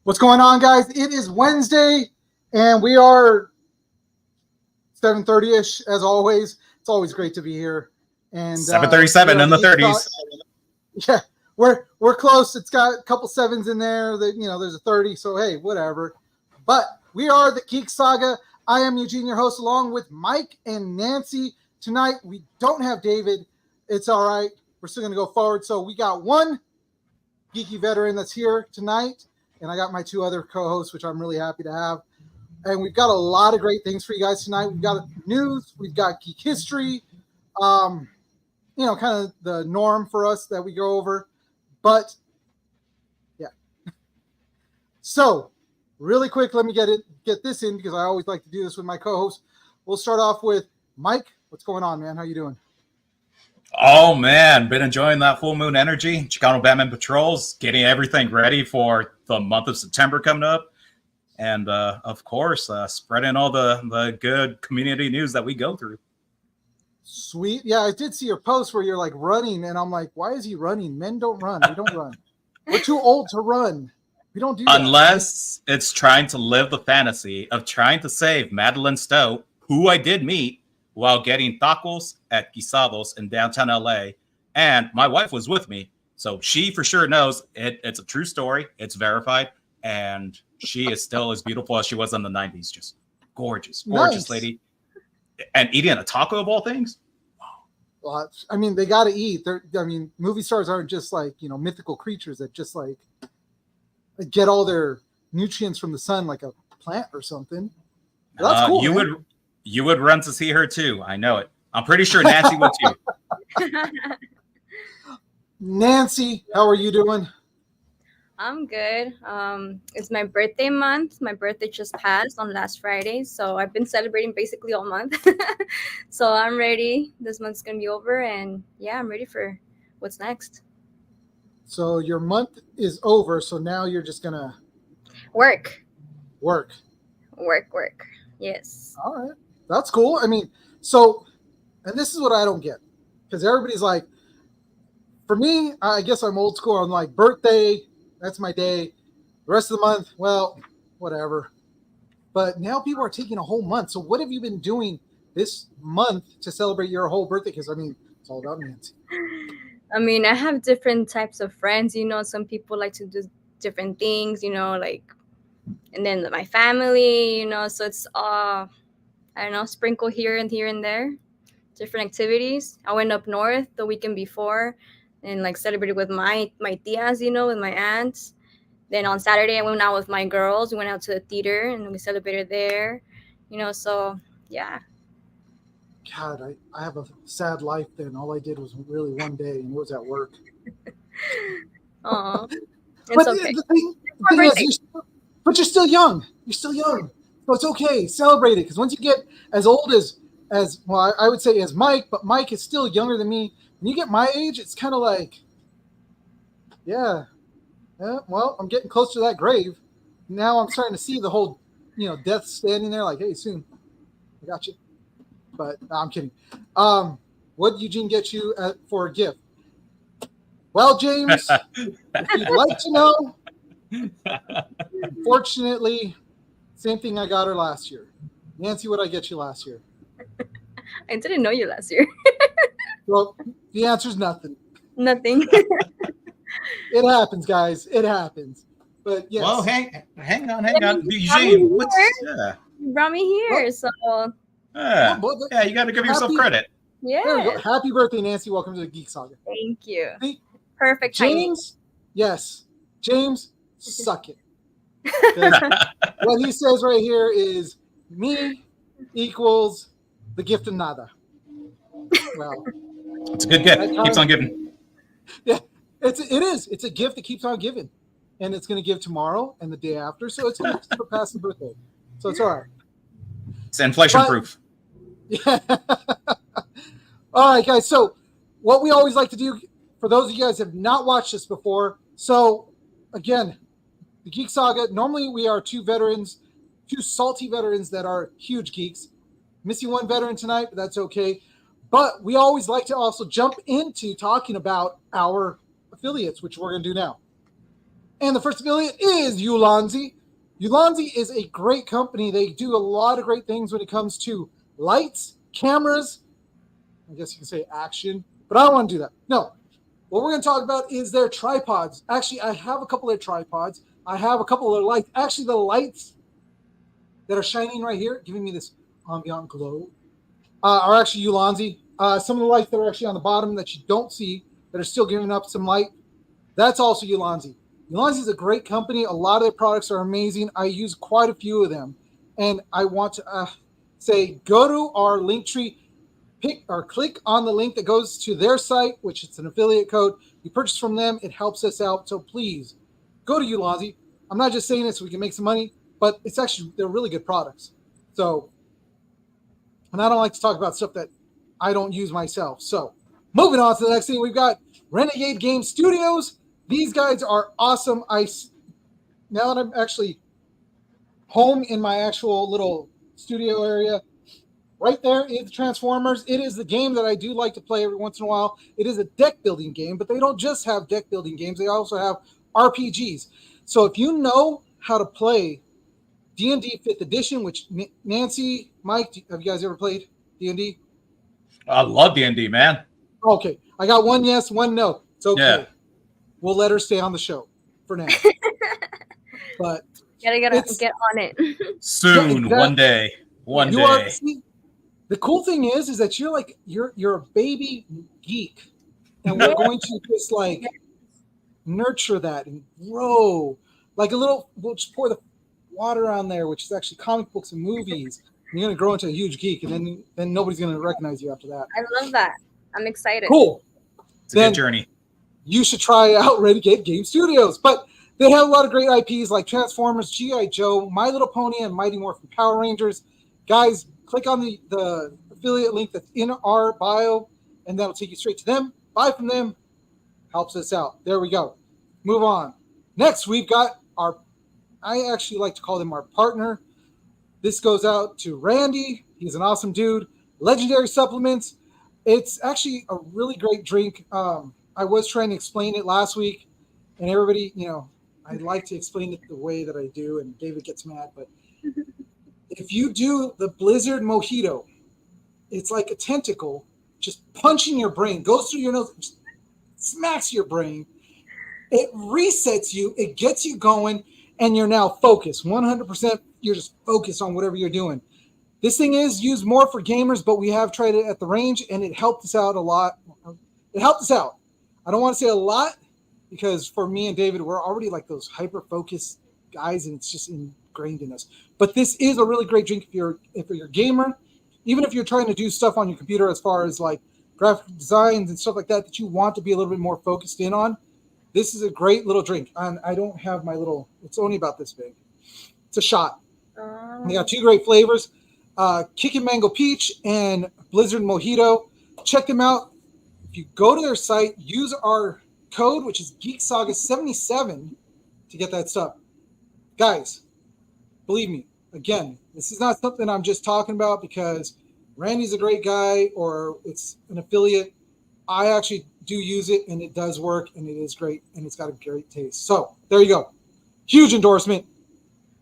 What's going on, guys? It is Wednesday, and we are 7:30ish as always. It's always great to be here. And 7:37 in the 30s. Yeah, we're close. It's got a couple sevens in there. That there's a 30. So hey, whatever. But we are the Geek Saga. I am Eugene, your host, along with Mike and Nancy. Tonight we don't have David. It's all right. We're still gonna go forward. So we got one geeky veteran that's here tonight. And I got my two other co-hosts, which I'm really happy to have. And we've got a lot of great things for you guys tonight. We've got news, we've got geek history, kind of the norm for us that we go over. But yeah. So really quick, let me get this in because I always like to do this with my co-host. We'll start off with Mike. What's going on, man? How you doing? Oh, man. Been enjoying that full moon energy. Chicano Batman Patrols, getting everything ready for the month of September coming up. And, of course, spreading all the good community news that we go through. Sweet. Yeah, I did see your post where you're, like, running. And I'm like, why is he running? Men don't run. We don't run. We're too old to run. We don't do that. Unless it's trying to live the fantasy of trying to save Madeline Stowe, who I did meet, while getting tacos at Guisados in downtown LA. And my wife was with me, so she for sure knows it's a true story. It's verified. And she is still as beautiful as she was in the 90s. Just gorgeous nice. Lady. And eating a taco of all things. Well, I mean, they got to eat. Movie stars aren't just like, mythical creatures that just like get all their nutrients from the sun like a plant or something. That's cool. You would run to see her too. I know it. I'm pretty sure Nancy would too. Nancy, how are you doing? I'm good. It's my birthday month. My birthday just passed on last Friday, so I've been celebrating basically all month. So I'm ready. This month's gonna be over, and yeah, I'm ready for what's next. So your month is over, so now you're just gonna work. Yes. All right. That's cool. I mean, and this is what I don't get, because everybody's like, for me, I guess I'm old school. I'm like, birthday, that's my day. The rest of the month, well, whatever. But now people are taking a whole month. So what have you been doing this month to celebrate your whole birthday? Because, it's all about Nancy. I have different types of friends. Some people like to do different things, and then my family, so it's sprinkle here and there, different activities. I went up north the weekend before and celebrated with my tias, with my aunts. Then on Saturday I went out with my girls. We went out to the theater and we celebrated there, so yeah. God, I have a sad life then. All I did was really one day, and it was at work. Oh, it's okay. The thing is, but you're still young. You're still young. So it's okay. Celebrate it. Because once you get as old as well, I would say as Mike, but Mike is still younger than me. When you get my age, it's kind of like, yeah, well, I'm getting close to that grave. Now I'm starting to see the whole, death standing there like, hey, soon. I got you. But no, I'm kidding. What did Eugene get you for a gift? Well, James, if you'd like to know, unfortunately, same thing I got her last year. Nancy, what did I get you last year? I didn't know you last year. Well, the answer is nothing. Nothing. It happens, guys. It happens. But yes. Well, hang on. Eugene, you brought me here, so. Yeah, you got to give yourself credit. Yeah. There we go. Happy birthday, Nancy. Welcome to the Geek Saga. Thank you. See? Perfect James, timing. Yes. James, suck it. What he says right here is me equals the gift of nada. Well, it's a good gift. Keeps on giving. Yeah, it is. It's a gift that keeps on giving, and it's going to give tomorrow and the day after. So it's going to surpass the birthday. So it's all right. It's inflation proof. Yeah. All right, guys. So what we always like to do, for those of you guys who have not watched this before, so again, the Geek Saga, normally we are two salty veterans that are huge geeks. Missing one veteran tonight, but that's okay. But we always like to also jump into talking about our affiliates, which we're going to do now. And the first affiliate is Ulanzi. Ulanzi is a great company. They do a lot of great things when it comes to lights, cameras. I guess you can say action, but I don't want to do that. No. What we're going to talk about is their tripods. Actually, I have a couple of their tripods. I have a couple of their lights. Actually, the lights that are shining right here, giving me this ambient glow, are actually Ulanzi. Some of the lights that are actually on the bottom that you don't see that are still giving up some light, that's also Ulanzi. Ulanzi is a great company. A lot of their products are amazing. I use quite a few of them. And I want to say go to our link tree, pick or click on the link that goes to their site, which is an affiliate code. You purchase from them. It helps us out. So please go to Ulanzi. I'm not just saying it so we can make some money, but it's actually, they're really good products. So, and I don't like to talk about stuff that I don't use myself. So moving on to the next thing, we've got Renegade Game Studios. These guys are awesome. Now that I'm actually home in my actual little studio area, right there is Transformers. It is the game that I do like to play every once in a while. It is a deck building game, but they don't just have deck building games. They also have RPGs. So if you know how to play D&D 5th edition, which Nancy, Mike, have you guys ever played D&D? I love D&D, man. Okay. I got one yes, one no. It's okay. Yeah. We'll let her stay on the show for now. But Gotta get on it. Soon, Yeah, exactly. one day. One you day. are, see, the cool thing is that you're a baby geek, and we're going to just like nurture that and grow like a little. We'll just pour the water on there, which is actually comic books and movies. And you're gonna grow into a huge geek, and then nobody's gonna recognize you after that. I love that. I'm excited. Cool. It's a good journey. You should try out Renegade Game Studios, but they have a lot of great IPs like Transformers, G.I. Joe, My Little Pony, and Mighty Morphin Power Rangers. Guys, click on the affiliate link that's in our bio, and that'll take you straight to them. Buy from them. Helps us out. There we go. Move on. Next, we've got I actually like to call them our partner. This goes out to Randy. He's an awesome dude. Legendary Supplements. It's actually a really great drink. I was trying to explain it last week, and everybody, I like to explain it the way that I do, and David gets mad, but if you do the Blizzard Mojito, it's like a tentacle just punching your brain, goes through your nose, just smacks your brain. It resets you. It gets you going, and you're now focused. 100%, you're just focused on whatever you're doing. This thing is used more for gamers, but we have tried it at the range, and it helped us out a lot. It helped us out. I don't want to say a lot, because for me and David, we're already like those hyper-focused guys, and it's just ingrained in us. But this is a really great drink if you're a gamer, even if you're trying to do stuff on your computer as far as like graphic designs and stuff like that you want to be a little bit more focused in on. This is a great little drink. And I don't have my little, it's only about this big. It's a shot. They got two great flavors, Kickin' Mango Peach and Blizzard Mojito. Check them out. If you go to their site, use our code, which is GeekSaga77, to get that stuff. Guys, believe me, again, this is not something I'm just talking about because Randy's a great guy or it's an affiliate. I actually do use it, and it does work, and it is great, and it's got a great taste. So there you go. Huge endorsement.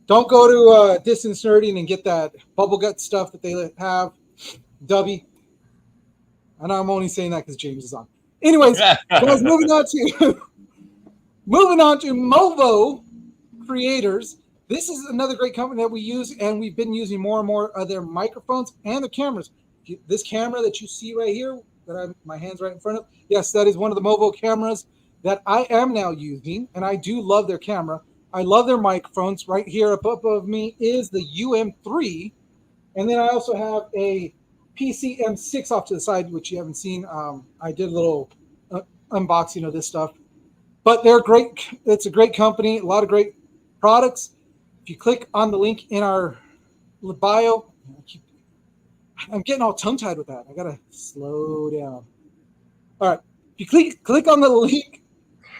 Don't go to Distance Nerding and get that bubble gut stuff that they have. Dubby. I know I'm only saying that because James is on. Anyways, guys, moving on to Movo Creators. This is another great company that we use, and we've been using more and more of their microphones and their cameras. This camera that you see right here, that I have my hands right in front of, yes, that is one of the Movo cameras that I am now using, and I do love their camera. I love their microphones. Right here above me is the UM3, and then I also have a PC M6 off to the side, which you haven't seen. I did a little unboxing of this stuff, but they're great. It's a great company, a lot of great products. If you click on the link in our bio, I'm getting all tongue-tied with that. I gotta slow down. All right, if you click on the link,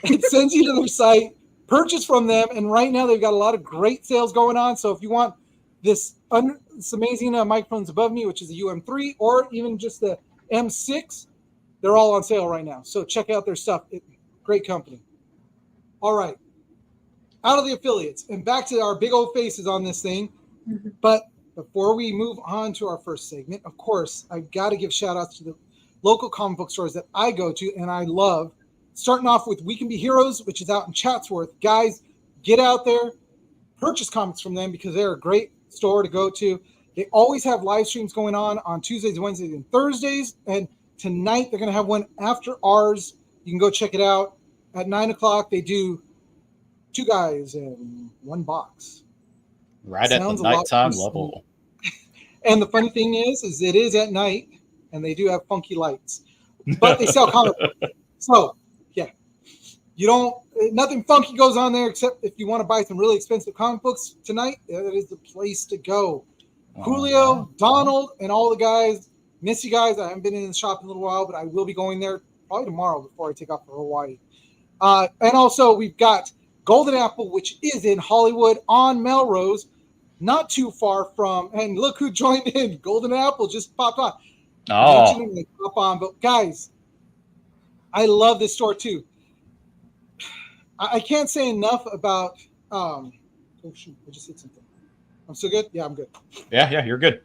it sends you to their site. Purchase from them, and right now they've got a lot of great sales going on. So if you want this amazing microphones above me, which is the UM3, or even just the M6, they're all on sale right now. So check out their stuff. Great company. All right. out of the affiliates and back to our big old faces on this thing. But before we move on to our first segment, of course, I've got to give shout outs to the local comic book stores that I go to and I love. Starting off with We Can Be Heroes, which is out in Chatsworth. Guys, get out there, purchase comics from them because they're a great store to go to. They always have live streams going on Tuesdays, Wednesdays, and Thursdays. And tonight they're going to have one after ours. You can go check it out. At 9 o'clock, they do 2 guys in 1 box. Right at the nighttime level. And the funny thing is it is at night, and they do have funky lights. But they sell comic books. So, yeah. Nothing funky goes on there except if you want to buy some really expensive comic books tonight, that is the place to go. Julio, Donald, and all the guys. Miss you guys. I haven't been in the shop in a little while, but I will be going there probably tomorrow before I take off for Hawaii. And also we've got Golden Apple, which is in Hollywood on Melrose, not too far from. And look who joined in. Golden Apple just popped on. Oh, Pop on. But guys, I love this store too. I can't say enough about. Oh shoot! I just hit something. I'm still good. Yeah, I'm good. Yeah, you're good.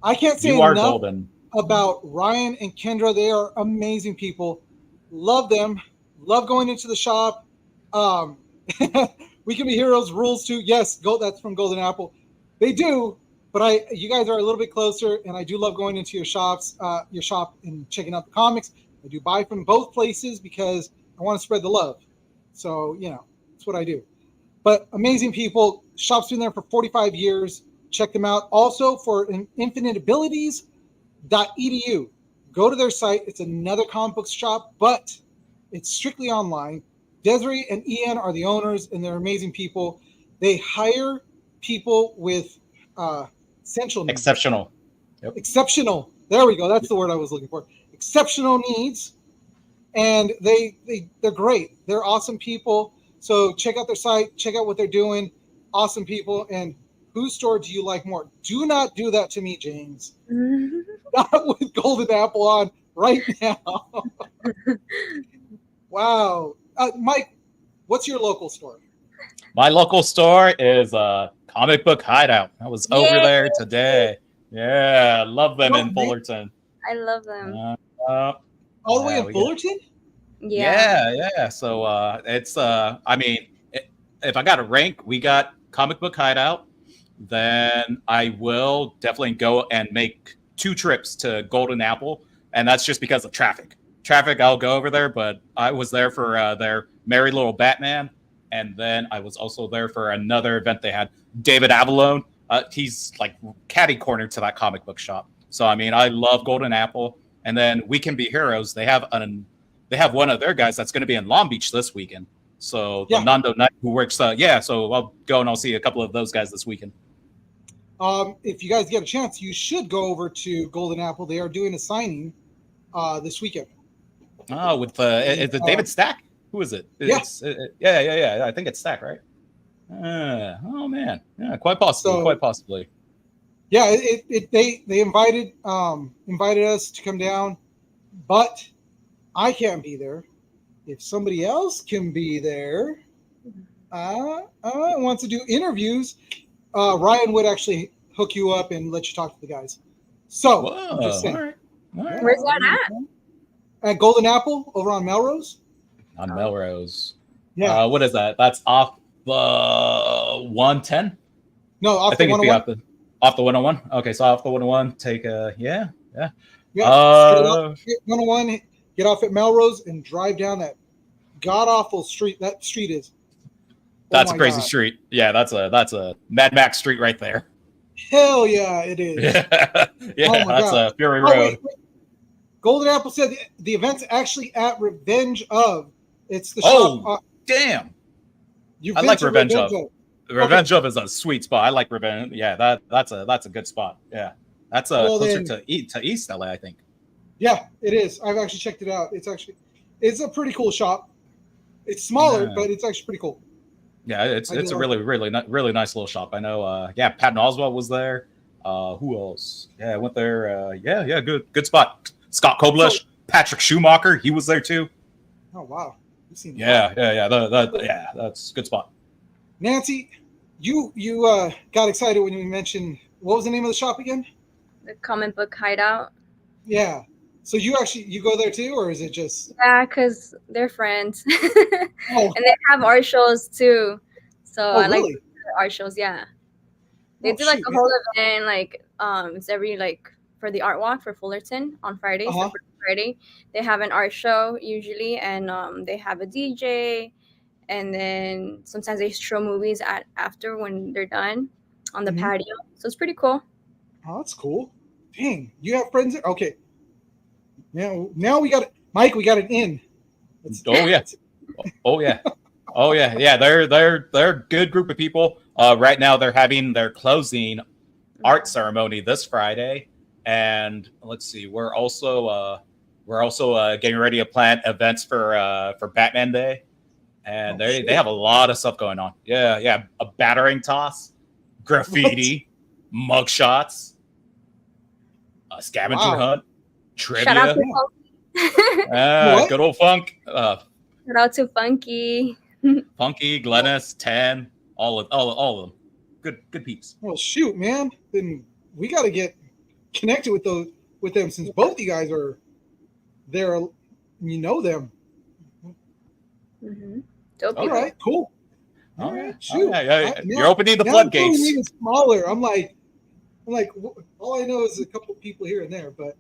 I can't say You are enough golden. about Ryan and Kendra. They are amazing people. Love them. Love going into the shop. We Can Be Heroes rules too. Yes, that's from Golden Apple. They do, but you guys are a little bit closer, and I do love going into your shop and checking out the comics. I do buy from both places because I want to spread the love. So, that's what I do. But amazing people. Shop's been there for 45 years. Check them out. Also for infiniteabilities.edu. Go to their site. It's another comic book shop, but it's strictly online. Desiree and Ian are the owners, and they're amazing people. They hire people with essential needs. Exceptional. Yep. Exceptional. There we go. That's the word I was looking for. Exceptional needs. And they're great. They're awesome people. So check out their site. Check out what they're doing. Awesome people. And whose store do you like more? Do not do that to me, James. Not with Golden Apple on right now. Wow. Mike, what's your local store? My local store is Comic Book Hideout. I was over there today. Yeah, love them in Fullerton. I love them. All the way in Fullerton? Yeah. So it's if I got to rank, we got Comic Book Hideout. Then I will definitely go and make 2 trips to Golden Apple, and that's just because of traffic. I'll go over there, but I was there for their Merry Little Batman, and then I was also there for another event they had. David Avalone, he's like catty corner to that comic book shop. So I love Golden Apple, and then We Can Be Heroes. They have one of their guys that's going to be in Long Beach this weekend. So Nando Knight, who works, so I'll go and I'll see a couple of those guys this weekend. If you guys get a chance, you should go over to Golden Apple. They are doing a signing this weekend. Oh, with is it David Stack? Who is it? Yes. Yeah. I think it's Stack, right? Oh man, yeah, quite possibly. Yeah, they invited us to come down, but I can't be there. If somebody else can be there, wants to do interviews, Ryan would actually hook you up and let you talk to the guys. So, all right. Where's that at? At Golden Apple over on Melrose. On Melrose. Yeah. What is that? That's off the 110? No, off I think the 101. It'd be off the 101. Okay, so off the 101, take Yeah. 101. Get off at Melrose and drive down that god awful street. That street is. That's a crazy street. Yeah, that's a Mad Max street right there. Hell yeah, it is. Yeah, that's a Fury Road. Wait. Golden Apple said the event's actually at Revenge of. It's the shop. Oh, damn! I like Revenge of. Revenge of is a sweet spot. I like Revenge. Yeah, that's a good spot. Yeah, that's closer to East LA, I think. Yeah, it is. I've actually checked it out. It's a pretty cool shop. It's smaller, but it's actually pretty cool. Yeah, it's a really nice little shop. I know. Patton Oswalt was there. Who else? Yeah, I went there. Good spot. Scott Koblish, Patrick Schumacher, he was there too. Oh wow, you've seen that. Yeah. That's a good spot. Nancy, you got excited when you mentioned what was the name of the shop again? The comic book hideout. Yeah. So you go there too, or is it just? Yeah, because they're friends. Oh, And they have art shows too. So oh I like really? the art shows, yeah. They Oh do like shoot, a man. whole event, like it's every like for the art walk for Fullerton on Fridays. The Uh-huh. first Friday, they have an art show usually, and they have a DJ, and then sometimes they show movies at after when they're done on the Mhm. patio. So it's pretty cool. Oh, that's cool. Dang, you have friends there? Okay. Now we got it. Mike, we got it in. Oh yeah. Oh yeah. Oh yeah. Yeah. They're a good group of people. Right now they're having their closing art ceremony this Friday, and let's see, we're also getting ready to plan events for Batman Day, and Oh, they have a lot of stuff going on. Yeah, yeah, a battering toss, graffiti, mugshots, a scavenger Wow. hunt, Shout out trivia, to What? good old funk, shout out to Funky. Funky, Glennis, Ten, all of them, good peeps. Well, shoot, man. Then we got to get connected with them since both you guys are there. You know them. Mm-hmm. Dope All people. right, cool. Oh, All right, yeah. shoot. Oh, yeah, yeah. I- You're opening the now I'm feeling floodgates. even smaller. I'm like, all I know is a couple people here and there. But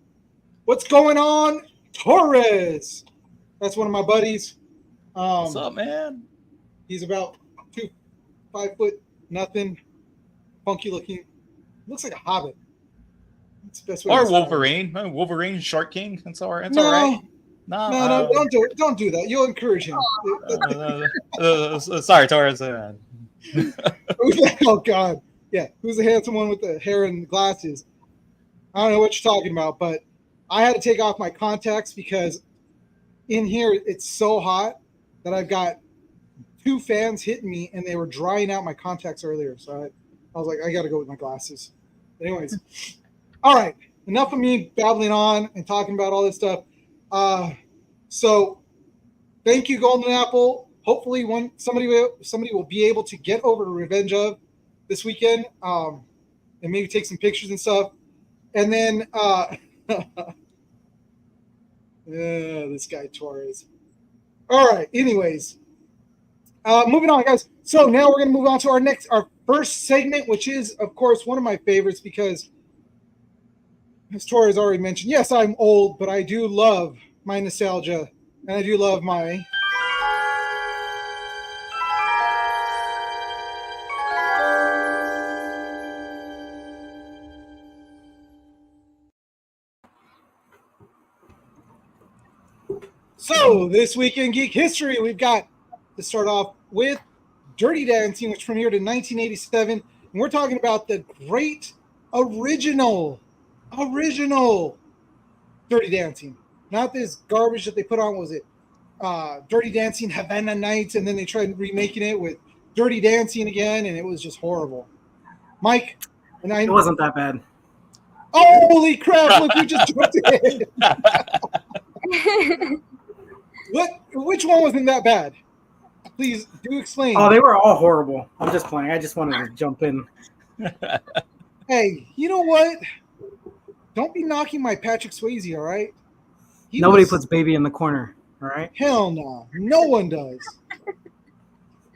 what's going on, Torres? That's one of my buddies. What's up, man? He's about 5 foot nothing, funky looking. Looks like a hobbit. That's the best way. to Or describe him. Wolverine. Wolverine, Shark King. It's all right. It's No, all right. No, no, don't do that. You'll encourage him. Sorry, Torres. Oh God, yeah. Who's the handsome one with the hair and glasses? I don't know what you're talking about, but I had to take off my contacts because in here it's so hot that I've got 2 fans hitting me and they were drying out my contacts earlier. So I was like, I got to go with my glasses. But anyways, all right. Enough of me babbling on and talking about all this stuff. So thank you, Golden Apple. Hopefully, somebody will be able to get over to Revenge of this weekend, and maybe take some pictures and stuff. And then, this guy Torres. All right. Anyways, moving on, guys. So now we're gonna move on to our first segment, which is, of course, one of my favorites because, as Torres already mentioned, yes, I'm old, but I do love my nostalgia, and I do love my. So this week in Geek History, we've got to start off with Dirty Dancing, which premiered in 1987, and we're talking about the great original Dirty Dancing, not this garbage that they put on. Was it Dirty Dancing Havana Nights, and then they tried remaking it with Dirty Dancing again, and it was just horrible. Mike and I. It wasn't that bad. Holy crap! Look, we just jumped in. Which one wasn't that bad? Please do explain. Oh, they were all horrible. I'm just playing. I just wanted to jump in. Hey, you know what? Don't be knocking my Patrick Swayze, all right? Nobody puts baby in the corner, all right? Hell no. No one does.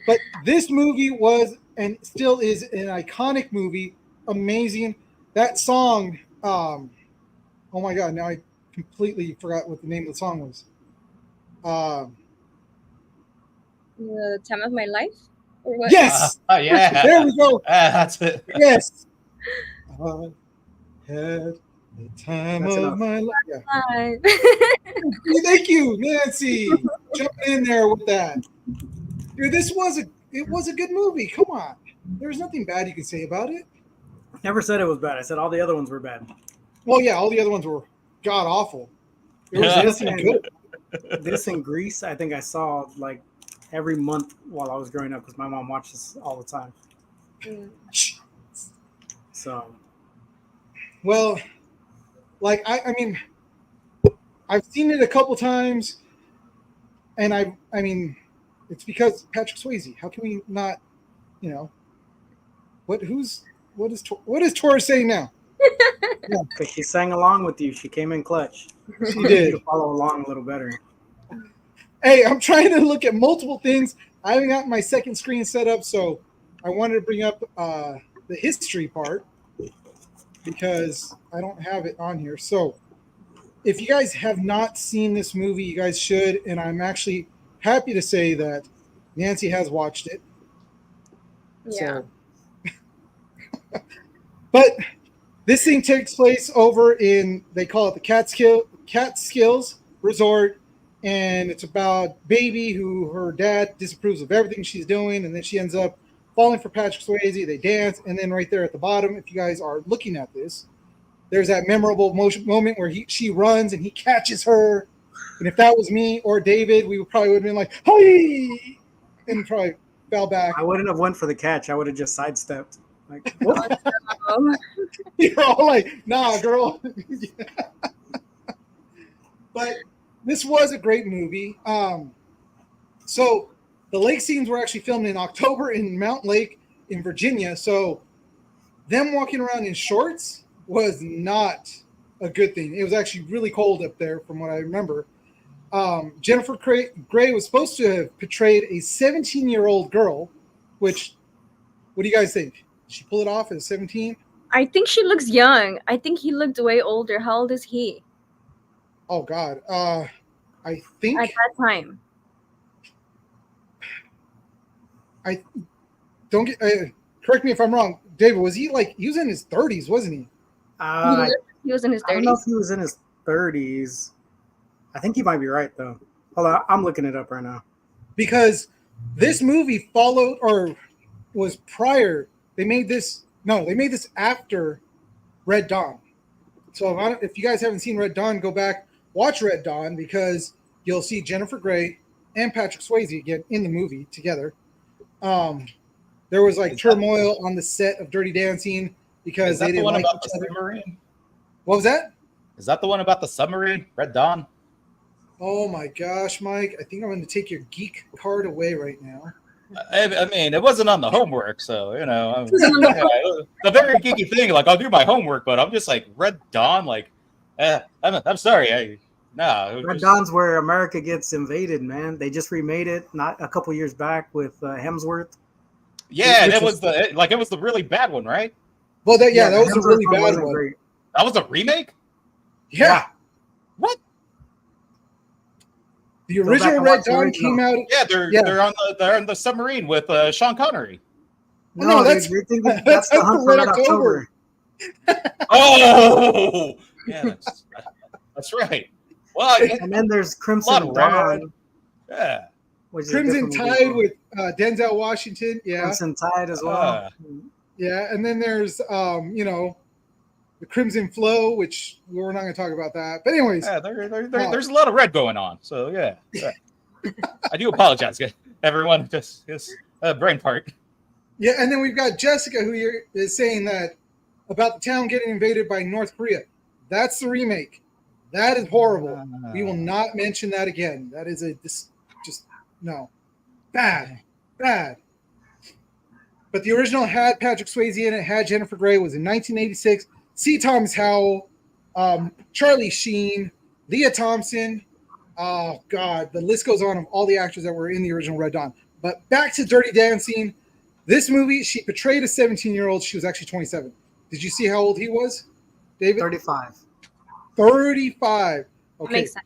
But this movie was and still is an iconic movie. Amazing. That song, oh my God, now I completely forgot what the name of the song was. The time of my life? Or what? Yes! Yeah. There we go. That's it. Yes. I had the time That's of enough. my life. Yeah. Hi. Thank you, Nancy. Jumping in there with that. Dude, it was a good movie. Come on. There's nothing bad you can say about it. Never said it was bad. I said all the other ones were bad. Well, yeah, all the other ones were god awful. There was This nothing and, good. this in Greece, I think I saw like every month while I was growing up because my mom watched this all the time. Mm. So Well, like I mean, I've seen it a couple times, and I mean, it's because Patrick Swayze. How can we not you know, what is Taurus saying now? But she sang along with you. She came in clutch. She You did. to follow along a little better. Hey, I'm trying to look at multiple things. I haven't got my second screen set up, so I wanted to bring up the history part because I don't have it on here. So if you guys have not seen this movie, you guys should, and I'm actually happy to say that Nancy has watched it. Yeah. So, but this thing takes place over in, they call it the Catskills Resort, and it's about baby who her dad disapproves of everything she's doing, and then she ends up falling for Patrick Swayze. They dance, and then right there at the bottom, if you guys are looking at this, there's that memorable moment where she runs and he catches her. And if that was me or David, we probably would have been like, "Hey!" and probably fell back. I wouldn't have went for the catch. I would have just sidestepped. Like, Um, You're all like, "Nah, girl." But this was a great movie. So the lake scenes were actually filmed in October in Mount Lake in Virginia. So them walking around in shorts was not a good thing. It was actually really cold up there from what I remember. Jennifer Grey was supposed to have portrayed a 17-year-old girl, which, what do you guys think? Did she pull it off as 17? I think she looks young. I think he looked way older. How old is he Oh, God. I think at that time? don't get correct me if I'm wrong. David, was he was in his 30s, wasn't he? He was in his I don't know 30s. if he was in his 30s. I think he might be right, though. Hold on. I'm looking it up right now. Because this movie followed or was prior. They made this after Red Dawn. So if you guys haven't seen Red Dawn, go back, watch Red Dawn, because you'll see Jennifer Grey and Patrick Swayze again in the movie together. There was turmoil on the set of Dirty Dancing because Is that they the didn't one like about each the other. submarine? What was that? Is that the one about the submarine? Red Dawn? Oh my gosh, Mike! I think I'm going to take your geek card away right now. I mean, it wasn't on the homework, so it's a very geeky thing. Like, I'll do my homework, but I'm just like Red Dawn. I'm sorry, Red Dawn's where America gets invaded, man. They just remade it not a couple years back with Hemsworth. Yeah, Which it was the really bad one, right? Well, that was a Hemsworth really bad wasn't one. great. That was a remake. Yeah. What? The Go back original and Red watch the Dawn original. came out. Yeah, they're on the submarine with Sean Connery. No, that's- they think that's the Hunt for Red Red October. Oh, yeah, that's right. Well, And then there's a lot Crimson of red. Dawn, Yeah. which is a Crimson different movie. Tide with Denzel Washington. Yeah, Crimson Tide as well. yeah, and then there's the Crimson Flow, which we're not going to talk about that. But anyways, Yeah, there's a lot of red going on. So yeah. I do apologize, everyone. Just brain part. yeah, and then we've got Jessica, who is saying that about the town getting invaded by North Korea. That's the remake. That is horrible. We will not mention that again. That is no, bad. But the original had Patrick Swayze in it. Had Jennifer Grey. Was in 1986. C. Thomas Howell, Charlie Sheen, Leah Thompson. Oh God, the list goes on of all the actors that were in the original Red Dawn. But back to Dirty Dancing. This movie, she portrayed a 17-year-old. She was actually 27. Did you see how old he was, David? 35. 35. Okay. Makes sense.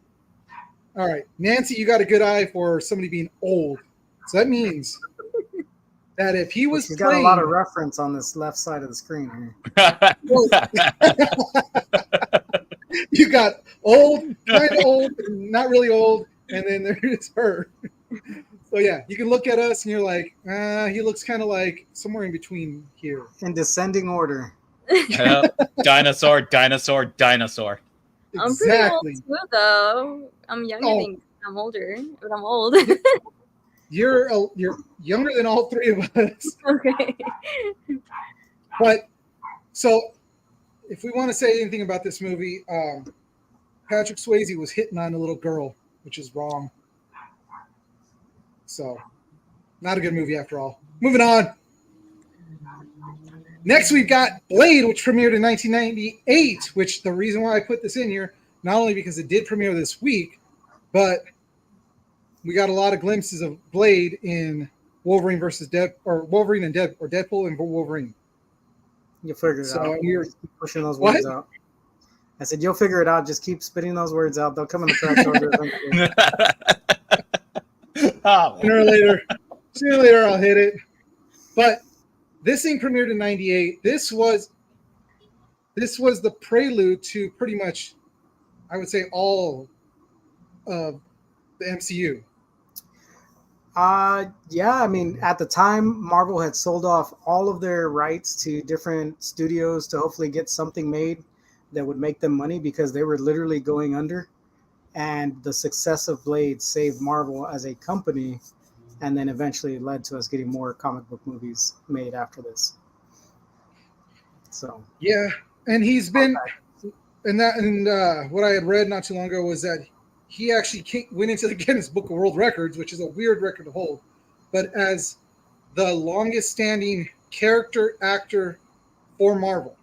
All right. Nancy, you got a good eye for somebody being old. So that means that if he was She's got a lot of reference on this left side of the screen here. you got old, kind of old, not really old, and then there's her. So yeah, you can look at us and you're like, he looks kind of like somewhere in between here. In descending order. Dinosaur. I'm pretty old Exactly. too, though. I'm younger Oh. than I'm older, but I'm old. You're younger than all three of us. Okay. But so, if we want to say anything about this movie, Patrick Swayze was hitting on a little girl, which is wrong. So, not a good movie after all. Moving on. Next, we've got Blade, which premiered in 1998, which the reason why I put this in here, not only because it did premiere this week, but we got a lot of glimpses of Blade in Wolverine versus Wolverine and Deadpool and Wolverine. You'll figure it So out. we're Just keep pushing those What? words out. I said, you'll figure it out. Just keep spitting those words out. They'll come in the trash order eventually. Oh, sooner or later I'll hit it. But this thing premiered in 98. This was the prelude to pretty much, I would say, all of the MCU. Yeah, I mean, at the time, Marvel had sold off all of their rights to different studios to hopefully get something made that would make them money because they were literally going under. And the success of Blade saved Marvel as a company, and then eventually led to us getting more comic book movies made after this. So Yeah, and he's been, and what I had read not too long ago was that he actually went into the Guinness Book of World Records, which is a weird record to hold, but as the longest standing character actor for Marvel,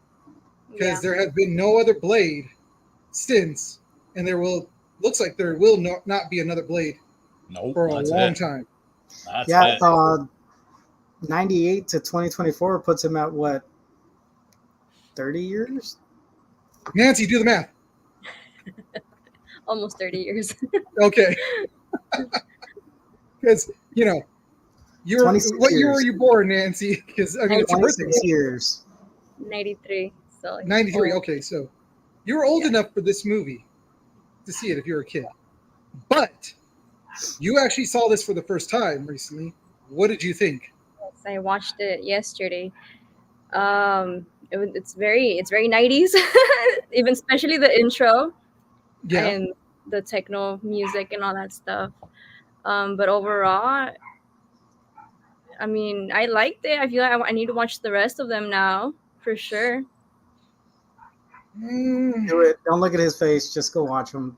because there has been no other Blade since, and looks like there will not be another Blade nope, for a that's long it. time. That's yeah, it. 98 to 2024 puts him at what, 30 years? Nancy, do the math. Almost 30 years. Okay. Because, you're 26 what year years. were you born, Nancy? Because, I mean, it's your birthday. 26 years. 93. So like 93. old. Okay, so you were old enough for this movie to see it if you were a kid. But you actually saw this for the first time recently. What did you think? Yes, I watched it yesterday. It's very 90s, even especially the intro Yeah. and the techno music and all that stuff. But overall, I mean, I liked it. I feel like I need to watch the rest of them now for sure. Do it. Don't look at his face. Just go watch them.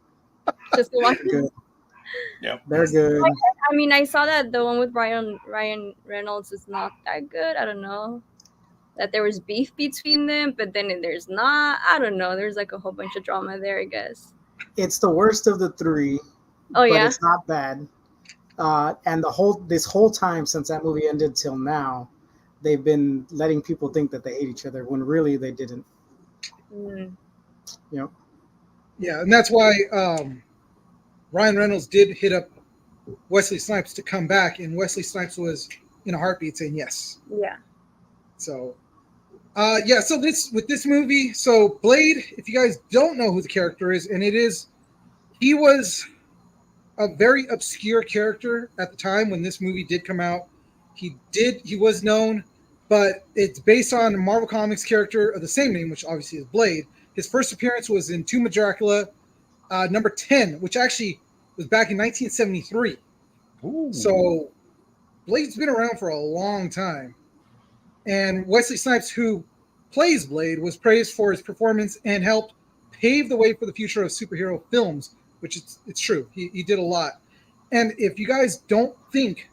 Just to watch They're it. good. Yep. They're good. I mean, I saw that the one with Ryan Reynolds is not that good. I don't know. That there was beef between them, but then there's not. I don't know. There's like a whole bunch of drama there, I guess. It's the worst of the three. Oh, but yeah? it's not bad. And this whole time since that movie ended till now, they've been letting people think that they hate each other when really they didn't. Mm. You know. Yeah, and that's why Ryan Reynolds did hit up Wesley Snipes to come back, and Wesley Snipes was in a heartbeat saying yes. Yeah. So, so with this movie, so Blade, if you guys don't know who the character is, and he was a very obscure character at the time when this movie did come out. He was known, but it's based on a Marvel Comics character of the same name, which obviously is Blade. His first appearance was in Tomb of Dracula, number 10, which actually was back in 1973. Ooh. So Blade's been around for a long time. And Wesley Snipes, who plays Blade, was praised for his performance and helped pave the way for the future of superhero films, which it's true. He did a lot. And if you guys don't think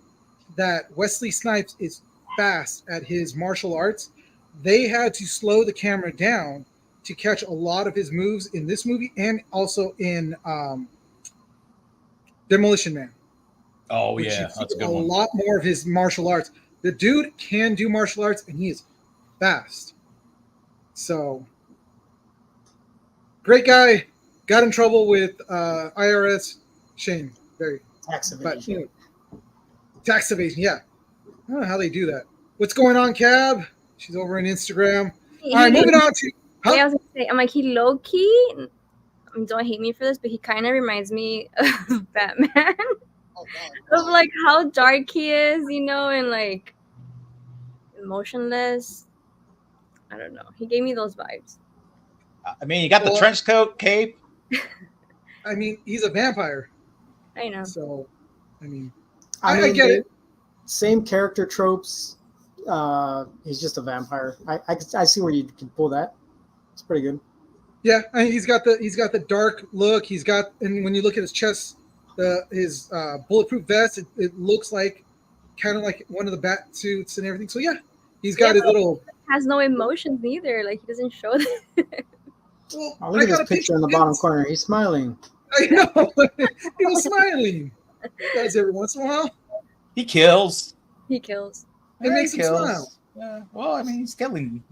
that Wesley Snipes is fast at his martial arts, they had to slow the camera down to catch a lot of his moves in this movie and also in Demolition Man. Oh, which yeah. you see That's a good a one. lot more of his martial arts. The dude can do martial arts, and he is fast. So, great guy. Got in trouble with IRS. Shame. Very. Tax But evasion. anyway, tax evasion, yeah. I don't know how they do that. What's going on, Cab? She's over on Instagram. All right, moving on to... Huh? Yeah, I was gonna say, I'm like, he low key. Don't hate me for this, but he kind of reminds me of Batman. Oh, God. Of like how dark he is, and like emotionless. I don't know. He gave me those vibes. I mean, you got the Well- trench coat, cape. I mean, he's a vampire. I know. So, I mean, I I get it. Same character tropes. He's just a vampire. I see where you can pull that. It's pretty good. Yeah, I mean, he's got the dark look. And when you look at his chest, his bulletproof vest, it looks like kind of like one of the bat suits and everything. So yeah, He's got Yeah, his little. has no emotions either. Like he doesn't show that. Well, Oh, look at got this a picture in the bottom corner. He's smiling. I know. He was smiling. He does every once in a while. He kills. He kills. It makes he him smile. Yeah. Well, I mean, he's killing.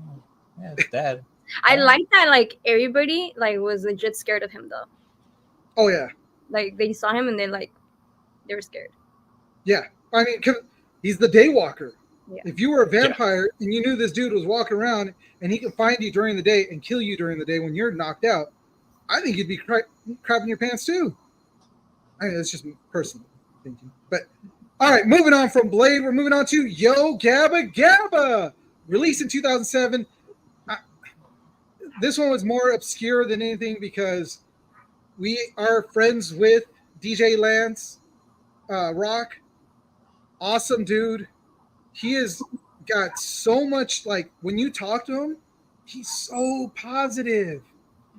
Yeah, it's dead. I like that. Like everybody, like was legit scared of him though. Oh yeah, Like they saw him and they were scared. yeah. I mean, he's the daywalker. Yeah. If you were a vampire and you knew this dude was walking around and he can find you during the day and kill you during the day when you're knocked out, I think you'd be crapping your pants too. I mean, that's just personal thinking. But all right, moving on from Blade, we're moving on to Yo Gabba Gabba, released in 2007. This one was more obscure than anything because we are friends with DJ Lance Rock. Awesome dude. He has got so much, like, when you talk to him, he's so positive.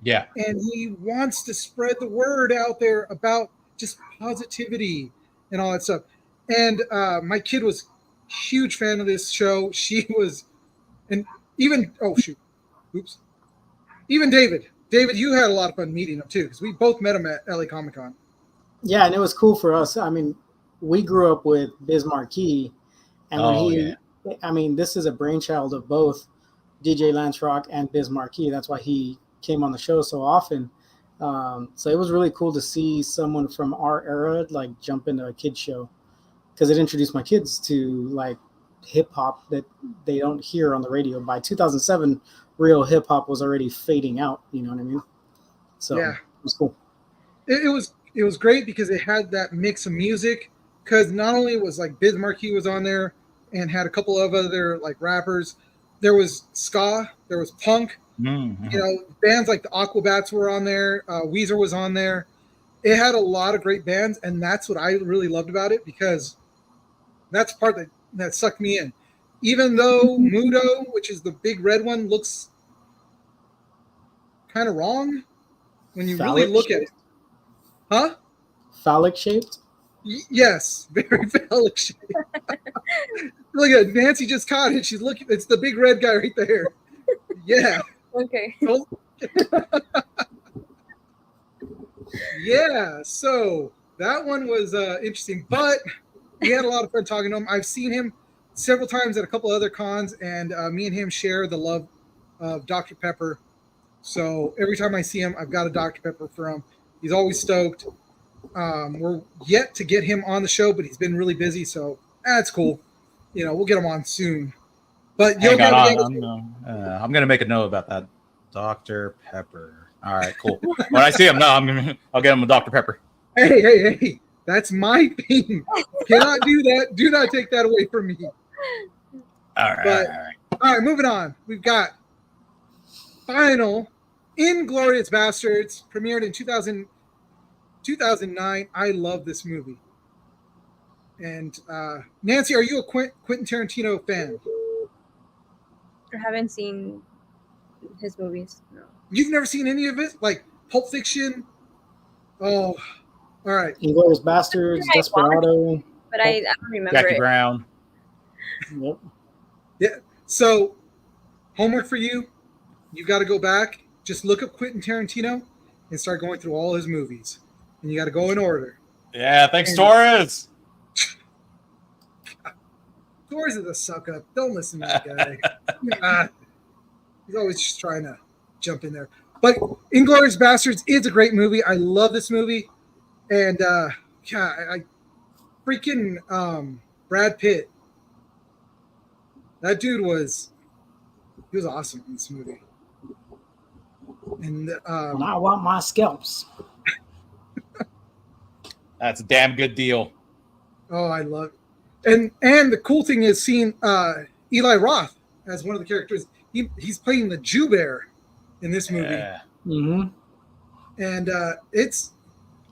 Yeah. And he wants to spread the word out there about just positivity and all that stuff. And my kid was a huge fan of this show. She was, and even, even David, you had a lot of fun meeting him too, because we both met him at LA Comic Con. Yeah, and it was cool for us. I mean, we grew up with Biz Markie, and I mean, this is a brainchild of both DJ Lance Rock and Biz Markie. That's why he came on the show so often. So it was really cool to see someone from our era like jump into a kid's show, because it introduced my kids to like hip hop that they don't hear on the radio. By 2007, real hip hop was already fading out. You know what I mean? So yeah, it was cool. It was great because it had that mix of music. Because not only was like Biz Markie was on there and had a couple of other like rappers, there was ska, there was punk. Mm-hmm. You know, bands like the Aquabats were on there. Weezer was on there. It had a lot of great bands, and that's what I really loved about it, because that's the part that sucked me in. Even though Mudo, which is the big red one, looks kind of wrong when you Phallic really look shaped? at it. Huh? Phallic shaped? Yes, very phallic shape. Look at Nancy just caught it. She's looking. It's the big red guy right there. Yeah. Okay. Yeah. So that one was interesting, but we had a lot of fun talking to him. I've seen him several times at a couple other cons, and me and him share the love of Dr. Pepper. So every time I see him, I've got a Dr. Pepper for him. He's always stoked. We're yet to get him on the show, but he's been really busy, so that's cool. You know, we'll get him on soon. But I'm gonna make a note about that. Dr. Pepper. All right, cool. When I see him, I'll get him a Dr. Pepper. Hey, that's my thing. Cannot do that. Do not take that away from me. All right. All right, moving on. We've got final Inglourious Bastards, premiered in 2009. I love this movie. And Nancy, are you a Quentin Tarantino fan? I haven't seen his movies. No. You've never seen any of it? Like Pulp Fiction? Oh, all right. Inglourious Bastards, Desperado. But I don't remember Jackie it. Brown. Yep. Yeah. So, homework for you. You got to go back. Just look up Quentin Tarantino and start going through all his movies. And you got to go in order. Yeah, thanks, Torres. Torres is a suck up. Don't listen to that guy. He's always just trying to jump in there. But Inglourious Bastards is a great movie. I love this movie. And I freaking Brad Pitt. That dude was awesome in this movie. And And I want my scalps. That's a damn good deal. oh, I love it. And the cool thing is seeing Eli Roth as one of the characters. He's playing the Jew Bear in this movie. Yeah. Mm-hmm. And it's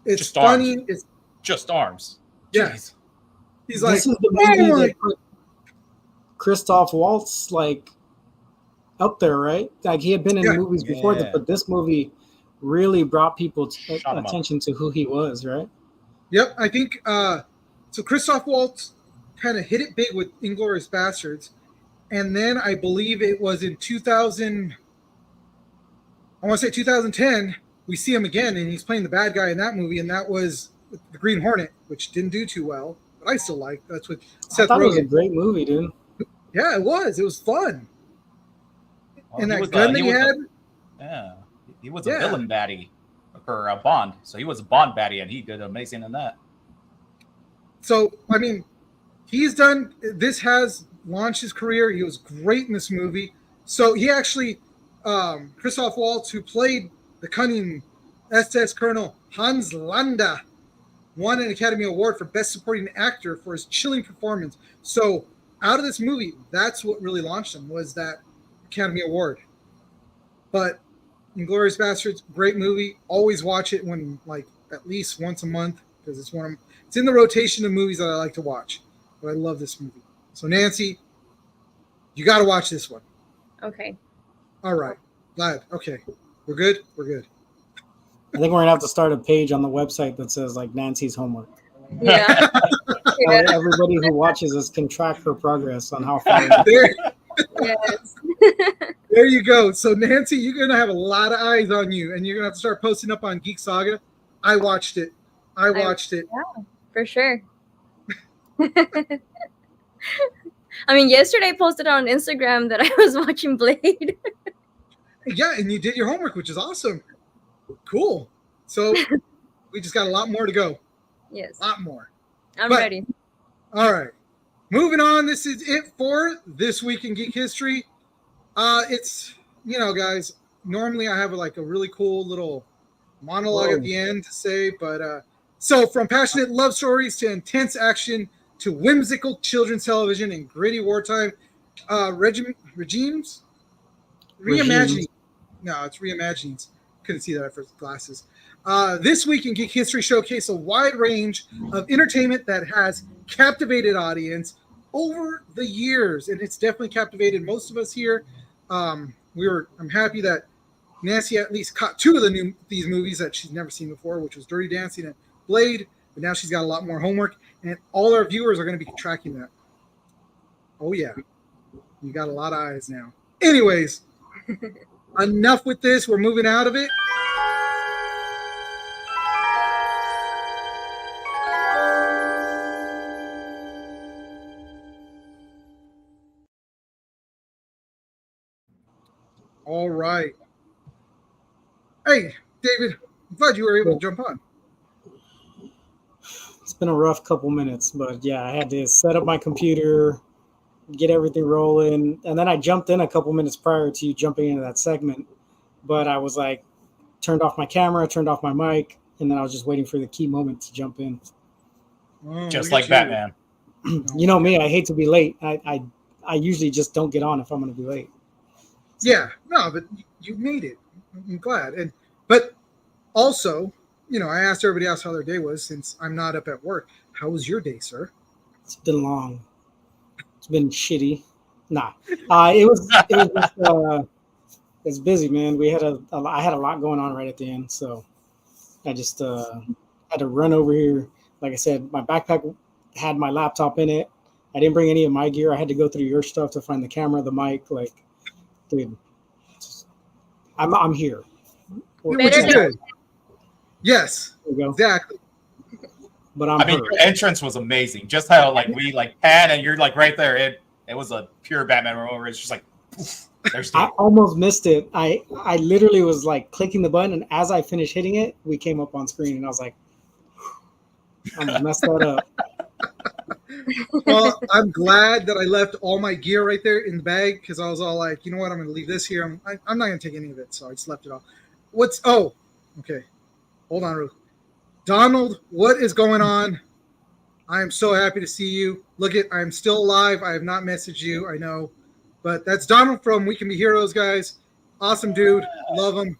Just funny. arms. It's Just arms. yeah. Jeez. He's like, This is the oh movie my that put Christoph Waltz like up there, right? Like he had been in Yeah. movies before, Yeah. but this movie really brought people Shot him up. attention to who he was, right? Yep, I think so. Christoph Waltz kind of hit it big with Inglourious Bastards, and then I believe it was in 2000. I want to say 2010. We see him again, and he's playing the bad guy in that movie, and that was the Green Hornet, which didn't do too well, but I still like. That's with I Seth thought it was a Rogen. great movie, dude. Yeah, it was. It was fun. Well, And he that was gun that he had. he was a Yeah. villain baddie for Bond. So he was a Bond baddie, and he did amazing in that. So, I mean, he's done. This has launched his career. He was great in this movie. So he actually, Christoph Waltz, who played the cunning SS Colonel Hans Landa, won an Academy Award for Best Supporting Actor for his chilling performance. So, out of this movie, that's what really launched him, was that Academy Award. But Inglourious Basterds, great movie. Always watch it when, like, at least once a month, because it's it's in the rotation of movies that I like to watch. But I love this movie. So, Nancy, you got to watch this one. Okay. All right. Glad. Okay. We're good? We're good. I think we're gonna have to start a page on the website that says like Nancy's homework. Yeah. Yeah. Everybody who watches us can track her progress on how far. There, Yes. there you go. So, Nancy, you're going to have a lot of eyes on you, and you're going to have to start posting up on Geek Saga. I watched it. I watched it. For sure. I mean, yesterday I posted on Instagram that I was watching Blade. Yeah, and you did your homework, which is awesome. Cool. So, we just got a lot more to go. Yes. A lot more. I'm but- ready. All right. Moving on. This is it for This Week in Geek History. It's, guys, normally I have a really cool little monologue Whoa. at the end to say, but so from passionate love stories to intense action to whimsical children's television and gritty wartime regimes. Reimagining. No, it's reimaginings. Couldn't see that at first. Glasses. This Week in Geek History showcase a wide range of entertainment that has captivated audience over the years, and it's definitely captivated most of us here. I'm happy that Nancy at least caught two of these movies that she's never seen before, which was Dirty Dancing and Blade. But now she's got a lot more homework, and all our viewers are going to be tracking that. Oh yeah, you got a lot of eyes now. Anyways, enough with this. We're moving out of it. All right. Hey, David, I'm glad you were able to jump on. It's been a rough couple minutes, but yeah, I had to set up my computer, get everything rolling, and then I jumped in a couple minutes prior to you jumping into that segment. But I was like, turned off my camera, turned off my mic, and then I was just waiting for the key moment to jump in. Oh, Just look like at Batman. You know me, I hate to be late. I usually just don't get on if I'm going to be late. Yeah, no, but you made it. I'm glad. But also, I asked everybody else how their day was since I'm not up at work. How was your day, sir? It's been long. It's been shitty. Nah, it was just, it's busy, man. I had a lot going on right at the end, so I just had to run over here. Like I said, my backpack had my laptop in it. I didn't bring any of my gear. I had to go through your stuff to find the camera, the mic. Like, dude, I'm here. Which is good. Yes, There you go. exactly. But I'm hurt. Your entrance was amazing. Just how we pan and you're right there. It was a pure Batman moment. It's just like, poof, there's I Dave. almost missed it. I literally was clicking the button, and as I finished hitting it, we came up on screen, and I was like, I almost messed that up. Well, I'm glad that I left all my gear right there in the bag because I was all like, you know what, I'm going to leave this here. I'm not going to take any of it, so I just left it all. Okay. Hold on, real quick. Donald, what is going on? I am so happy to see you. I'm still alive. I have not messaged you, I know. But that's Donald from We Can Be Heroes, guys. Awesome dude. Love him.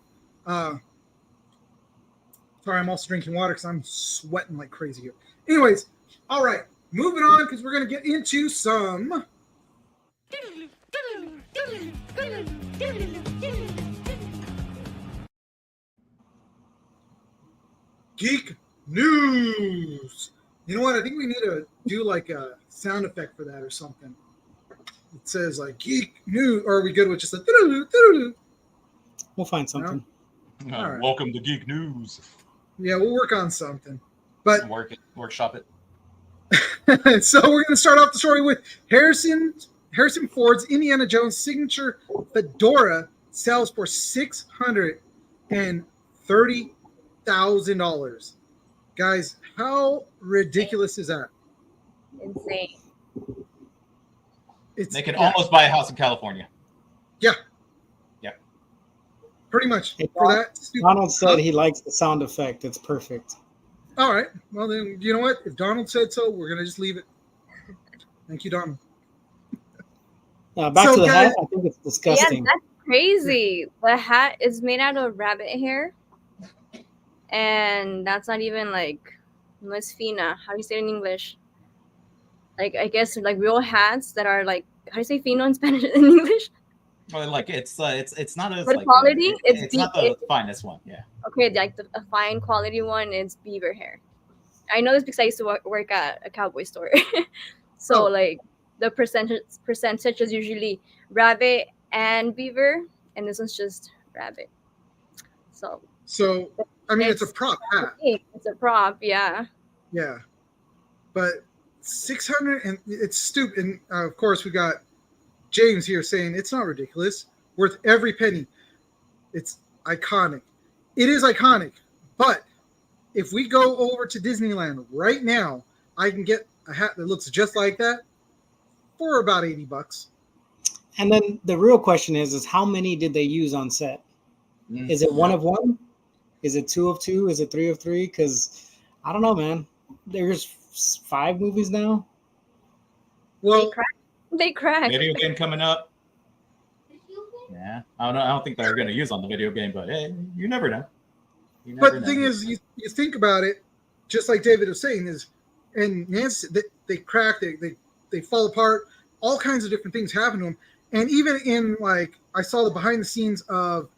Sorry, I'm also drinking water because I'm sweating like crazy here. Anyways, all right. Moving on because we're going to get into some geek news. You know what? I think we need to do a sound effect for that or something. it says like geek news, or are we good with just a doo-doo-doo-doo-doo? We'll find something. All right. Welcome to Geek News. Yeah, we'll work on something. But Workshop it. so we're going to start off the story with Harrison Ford's Indiana Jones signature fedora sells for $630,000. Guys, how ridiculous is that? Insane. They can almost buy a house in California. Pretty much. Hey, For that stupid. Donald said he likes the sound effect. It's perfect. All right. Well, then, you know what? If Donald said so, we're going to just leave it. Thank you, Donald. Back So, to the guys- hat. I think it's disgusting. Yeah, that's crazy. The hat is made out of rabbit hair, and that's not even like no es fina. How do you say it in English? Like I guess like real hats that are like how do you say fino in Spanish in English? Well, like it's not as Good like quality? It's It's not the finest one. Yeah. Okay, like a fine quality one is beaver hair. I know this because I used to work at a cowboy store. So Oh. like the percentage is usually rabbit and beaver, and this one's just rabbit. So So, I mean, it's a prop hat. it's a prop, yeah. Yeah. But 600, and it's stupid. And of course, we got James here saying it's not ridiculous, worth every penny. It's iconic. It is iconic. But if we go over to Disneyland right now, I can get a hat that looks just like that for about $80. And then the real question is how many did they use on set? Is it one of one? Is it 2 of 2? Is it 3 of 3? Because I don't know, man. There's 5 movies now. Well, They crack. Video game coming up. Yeah, I don't know. I don't think they're going to use on the video game, but hey, you never know. You but never the thing know. is, you think about it, just like David was saying, is and Nancy, they crack, they fall apart, all kinds of different things happen to them. And even in like I saw the behind the scenes of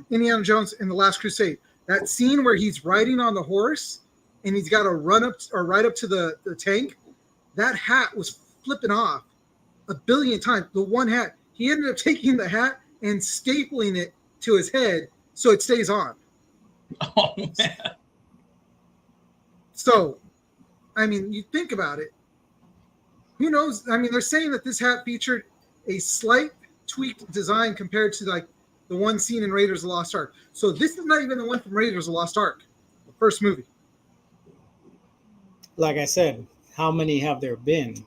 Indiana Jones in the Last Crusade, that scene where he's riding on the horse and he's got to run up or ride up to the tank, that hat was flipping off a billion times. The one hat, he ended up taking the hat and stapling it to his head so it stays on. Oh man. So, I mean, you think about it. Who knows? I mean, they're saying that this hat featured a slight tweaked design compared to like the one seen in Raiders of the Lost Ark. So this is not even the one from Raiders of the Lost Ark, the first movie. Like I said, how many have there been?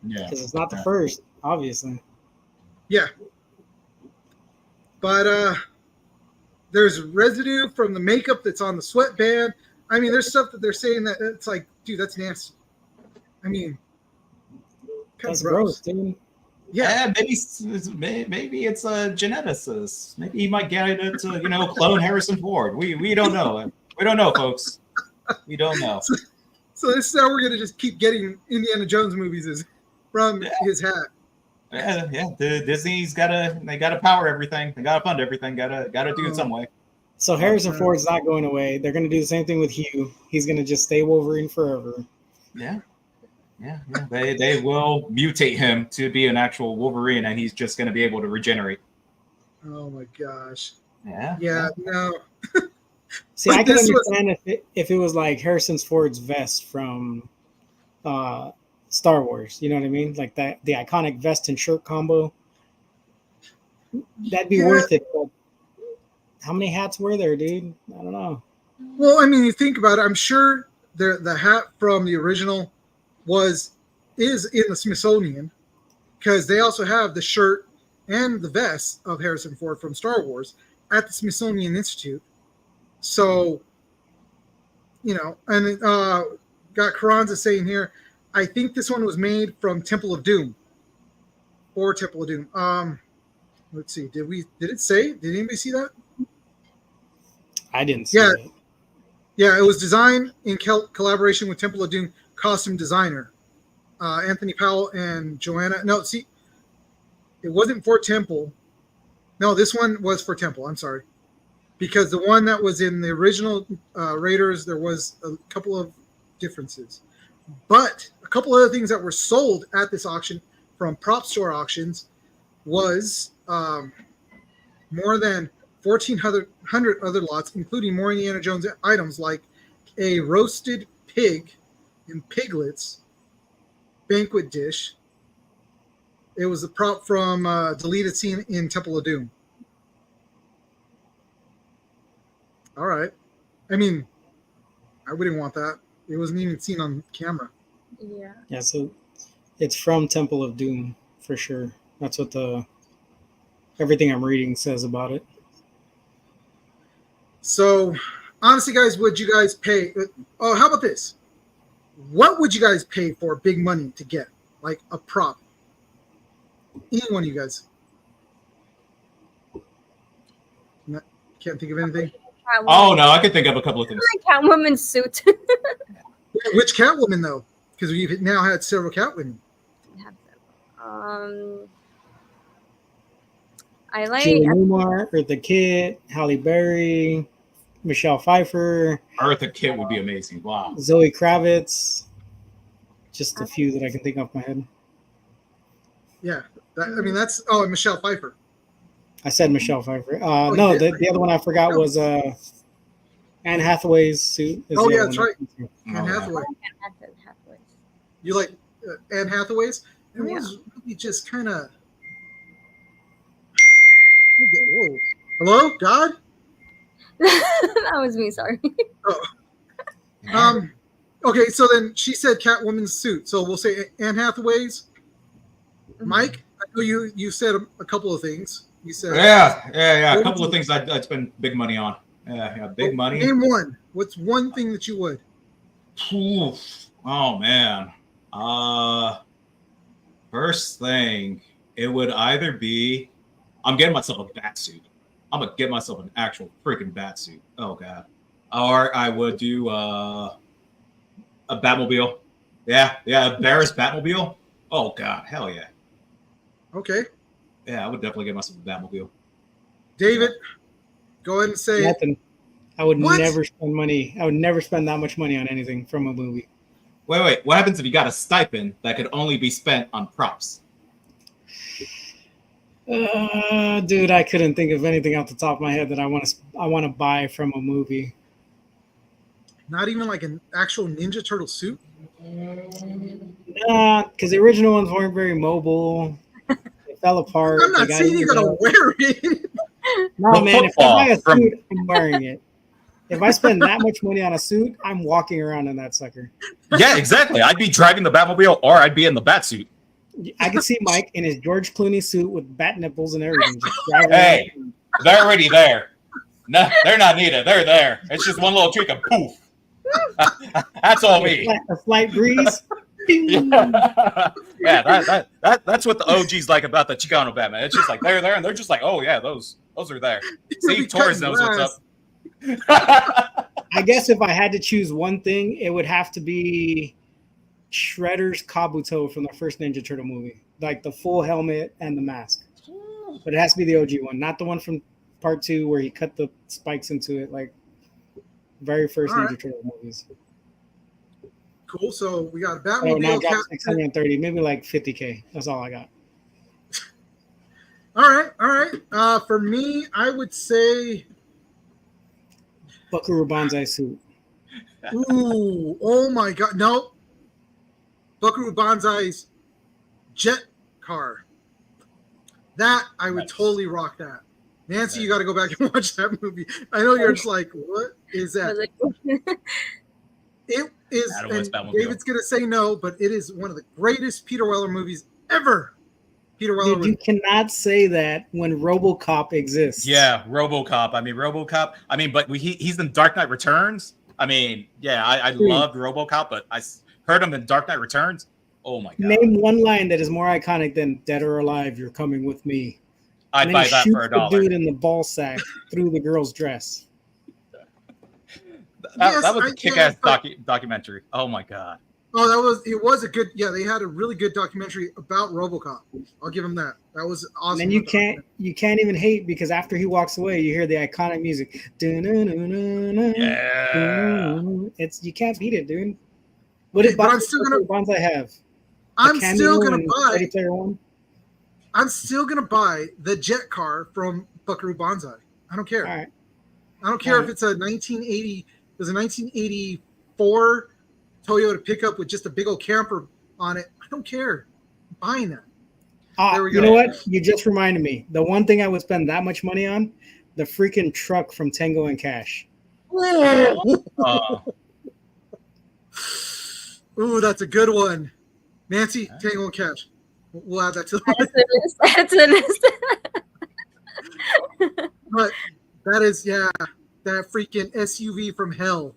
Yeah. Because it's not the first, obviously. Yeah. But there's residue from the makeup that's on the sweatband. I mean, there's stuff that they're saying that it's like, dude, that's nasty. I mean, That's gross, dude. Yeah. Maybe it's a geneticist. Maybe he might get it to clone Harrison Ford. We don't know. We don't know, folks. We don't know. So this is how we're gonna just keep getting Indiana Jones movies is from his hat. Yeah. Disney's gotta power everything. They gotta fund everything. Gotta do it some way. So Harrison Ford's not going away. They're going to do the same thing with Hugh. He's going to just stay Wolverine forever. Yeah. They will mutate him to be an actual Wolverine, and he's just going to be able to regenerate. Oh my gosh. Yeah. Yeah. No. See, But I can this was- understand if it was like Harrison Ford's vest from Star Wars. You know what I mean? Like the iconic vest and shirt combo. That'd be worth it. But how many hats were there, dude? I don't know. Well, I mean, you think about it. I'm sure the hat from the original is in the Smithsonian because they also have the shirt and the vest of Harrison Ford from Star Wars at the Smithsonian Institute. So, and got Carranza saying here, I think this one was made from Temple of Doom or Temple of Doom. Let's see. Did it say? Did anybody see that? I didn't see it. Yeah, it was designed in collaboration with Temple of Doom costume designer Anthony Powell and Joanna. No, see, it wasn't for Temple. No, this one was for Temple. I'm sorry. Because the one that was in the original Raiders, there was a couple of differences. But a couple other things that were sold at this auction from prop store auctions was more than 1,400 other lots, including more Indiana Jones items like a roasted pig and piglets banquet dish. It was a prop from deleted scene in Temple of Doom. All right. I mean, I wouldn't want that. It wasn't even seen on camera. Yeah. Yeah, so it's from Temple of Doom for sure. That's what everything I'm reading says about it. So, honestly, guys, would you guys pay? Oh, how about this? What would you guys pay for big money to get, like a prop? Any one of you guys? Can't think of anything. Oh no, I could think of a couple of things. Catwoman suit. Which Catwoman though? Because we've now had several Catwomen. I like Julie Newmar, Eartha Kitt, Halle Berry, Michelle Pfeiffer, Eartha Kitt would be amazing. Wow. Zoe Kravitz. Just a few that I can think off my head. Yeah, I mean that's and Michelle Pfeiffer. I said Michelle Pfeiffer. No, the other one I forgot was Anne Hathaway's suit. Oh yeah, that's right. Oh, Anne Hathaway. Hathaway. You like Anne Hathaway's? It Yeah. was really just kind of. Whoa! Hello, God. That was me. Sorry. Okay, so then she said Catwoman's suit. So we'll say Anne Hathaway's. Mike, I know you said a couple of things. You said Yeah. A couple of things I'd spend big money on. Yeah, big money. Name one. What's one thing that you would? Oof. Oh man. First thing, it would either be I'm getting myself a bat suit. I'm gonna get myself an actual freaking bat suit. Oh god. Or I would do a Batmobile. Yeah, a Barris Batmobile. Oh god, hell yeah. Okay, Yeah, I would definitely get myself a Batmobile. David, go ahead and say Nothing. I would What? never spend money. I would never spend that much money on anything from a movie. Wait. What happens if you got a stipend that could only be spent on props? Dude, I couldn't think of anything off the top of my head that I want to buy from a movie. not even like an actual Ninja Turtle suit. Nah, because the original ones weren't very mobile. They fell apart. I'm not They got saying you used gotta up. wear it. No, The man, if I football buy a from- suit, I'm wearing it. If I spend that much money on a suit, I'm walking around in that sucker. Yeah, exactly. I'd be driving the Batmobile or I'd be in the bat suit. I can see Mike in his George Clooney suit with bat nipples and everything. Just driving Hey. around. They're already there. No, they're not needed. They're there. It's just one little tweak of poof. That's all me. A slight breeze. Bing. Yeah, that's what the OG's like about the Chicano Batman. It's just like they're there and they're just like, oh yeah, those are there. Steve Torres knows what's up. I guess if I had to choose one thing, it would have to be Shredder's Kabuto from the first Ninja Turtle movie, like the full helmet and the mask. But it has to be the OG one, not the one from Part 2 where he cut the spikes into it, like very first All Ninja right. Turtle movies. Cool. So we got a Oh, now Batmobile. it dropped 630, maybe like 50K. That's all I got. All right. For me, I would say, Buckaroo Banzai suit. ooh, oh my God, no. Buckaroo Banzai's jet car. That I would Nice. totally rock that. Nancy, you got to go back and watch that movie. I know you're just like, what is that? It is, Adam West and Batmobile. David's going to say no, but it is one of the greatest Peter Weller movies ever. Peter Weller Dude, was you cannot say that when RoboCop exists. Yeah, RoboCop. I mean, but he's in Dark Knight Returns. I mean, yeah, I Dude. loved RoboCop, but I heard him in Dark Knight Returns. Oh my god, Name one line that is more iconic than "Dead or alive, you're coming with me." I'd And then buy he that shoots for the $1. dude in the ball sack through the girl's dress. Yes, that was I a get kick-ass it, but- documentary. Oh my god. Oh, it was a good, yeah, they had a really good documentary about RoboCop. I'll give them that. That was awesome. And then you can't even hate because after he walks away, you hear the iconic music. Yeah. It's you can't beat it, dude. What did But I'm still gonna- Banzai have? I'm still gonna in buy. Ready Player One. I'm still gonna buy the jet car from Buckaroo Banzai. I don't care. All right. I don't care if it's a 1980. It was a 1984 Toyota pickup with just a big old camper on it. I don't care. I'm buying that. There we You go. know what? You just reminded me. The one thing I would spend that much money on, the freaking truck from Tango and Cash. Uh, Ooh, that's a good one. Nancy, Tango and Cash. We'll add that to the Add to the list. Add to the list. But that is, that freaking SUV from hell.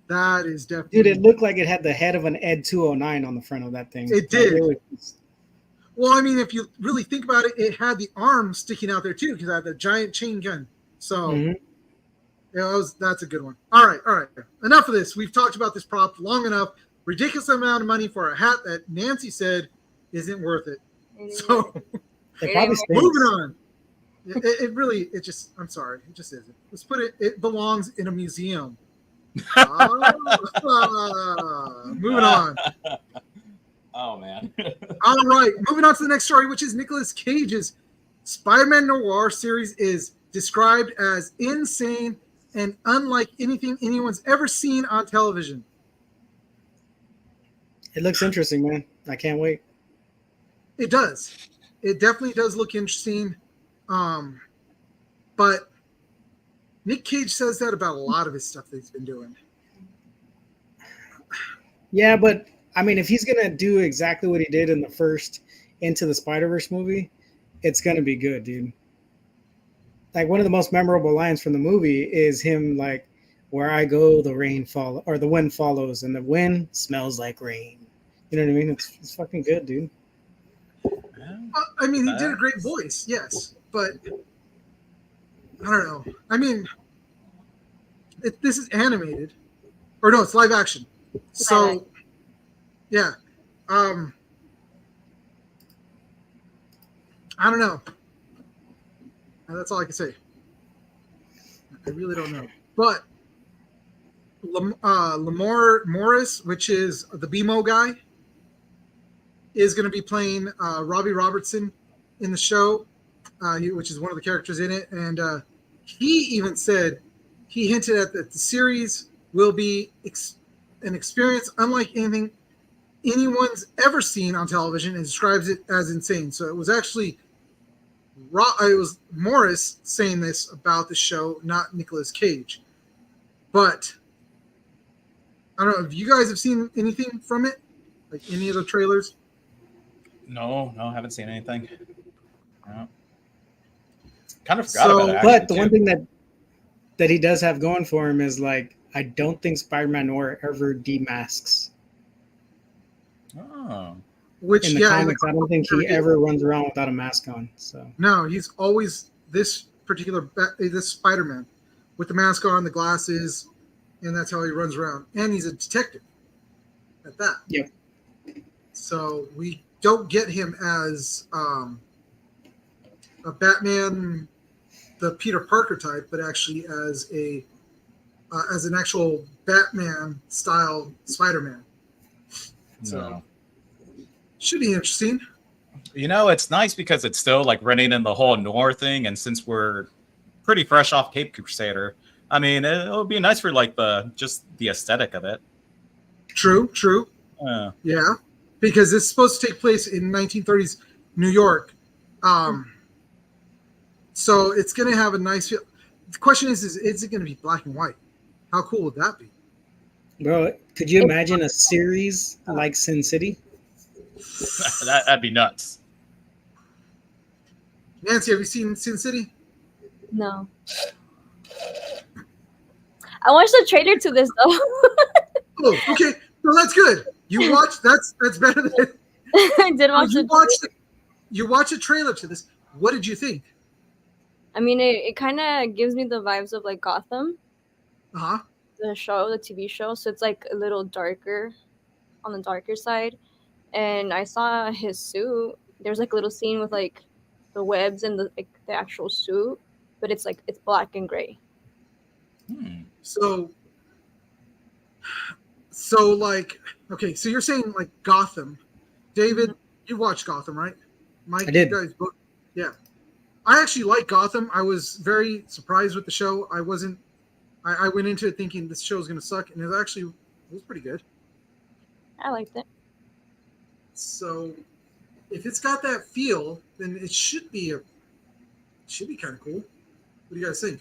That is definitely. Dude, it looked like it had the head of an Ed 209 on the front of that thing. It did. Like, Well, I mean, if you really think about it, it had the arm sticking out there too because it had the giant chain gun. So, that's a good one. All right. Enough of this. We've talked about this prop long enough. Ridiculous amount of money for a hat that Nancy said isn't worth it. So, it probably stinks. moving on. It just, I'm sorry. It just isn't. Let's put it, it belongs in a museum. Moving on. Oh, man. All right. Moving on to the next story, which is Nicolas Cage's Spider-Man Noir series is described as insane and unlike anything anyone's ever seen on television. It looks interesting, man. I can't wait. It does. It definitely does look interesting. But Nick Cage says that about a lot of his stuff that he's been doing. Yeah, but I mean, if he's gonna do exactly what he did in the first Into the Spider-Verse movie, it's gonna be good, dude. Like one of the most memorable lines from the movie is him like, "Where I go, the rain follows, or the wind follows, and the wind smells like rain." You know what I mean? It's fucking good, dude. I mean, he did a great voice, yes, but I don't know. I mean, this is animated, or no, it's live action. So, yeah, I don't know. That's all I can say. I really don't know. But Lamar Morris, which is the BMO guy, is going to be playing Robbie Robertson in the show, which is one of the characters in it. And he even said, he hinted at that the series will be an experience unlike anything anyone's ever seen on television, and describes it as insane. So it was actually it was Morris saying this about the show, not Nicolas Cage. But I don't know if you guys have seen anything from it, like any of the trailers. No, haven't seen anything. No. Kind of forgot about it. But the one thing that he does have going for him is like, I don't think Spider-Man Noir ever demasks. Oh. Which in the comics, I don't think he ever runs around without a mask on. So no, he's always this Spider-Man with the mask on, the glasses, and that's how he runs around. And he's a detective at that. Yep. So we don't get him as a Batman, the Peter Parker type, but actually as an actual Batman style Spider-Man. So should be interesting. You know, it's nice because it's still like running in the whole Noir thing, and since we're pretty fresh off Cape Crusader, I mean, it'll be nice for like just the aesthetic of it. True. Yeah, because it's supposed to take place in 1930s New York. So it's going to have a nice feel. The question is it going to be black and white? How cool would that be? Bro, could you imagine a series like Sin City? That'd be nuts. Nancy, have you seen Sin City? No. I watched the trailer to this though. Oh, okay. So that's good. You watched. That's better than. I did watch You watched a trailer to this. What did you think? I mean, it kind of gives me the vibes of like Gotham. Uh-huh. The TV show. So it's like a little darker, on the darker side. And I saw his suit. There's like a little scene with like the webs and the actual suit, but it's black and gray. So like, okay, so you're saying like Gotham, David, you watched Gotham, right? Mike, I did. You guys both, yeah. I actually like Gotham. I was very surprised with the show. I wasn't. I went into it thinking this show is going to suck, and it was pretty good. I liked it. So, if it's got that feel, then it should be kind of cool. What do you guys think?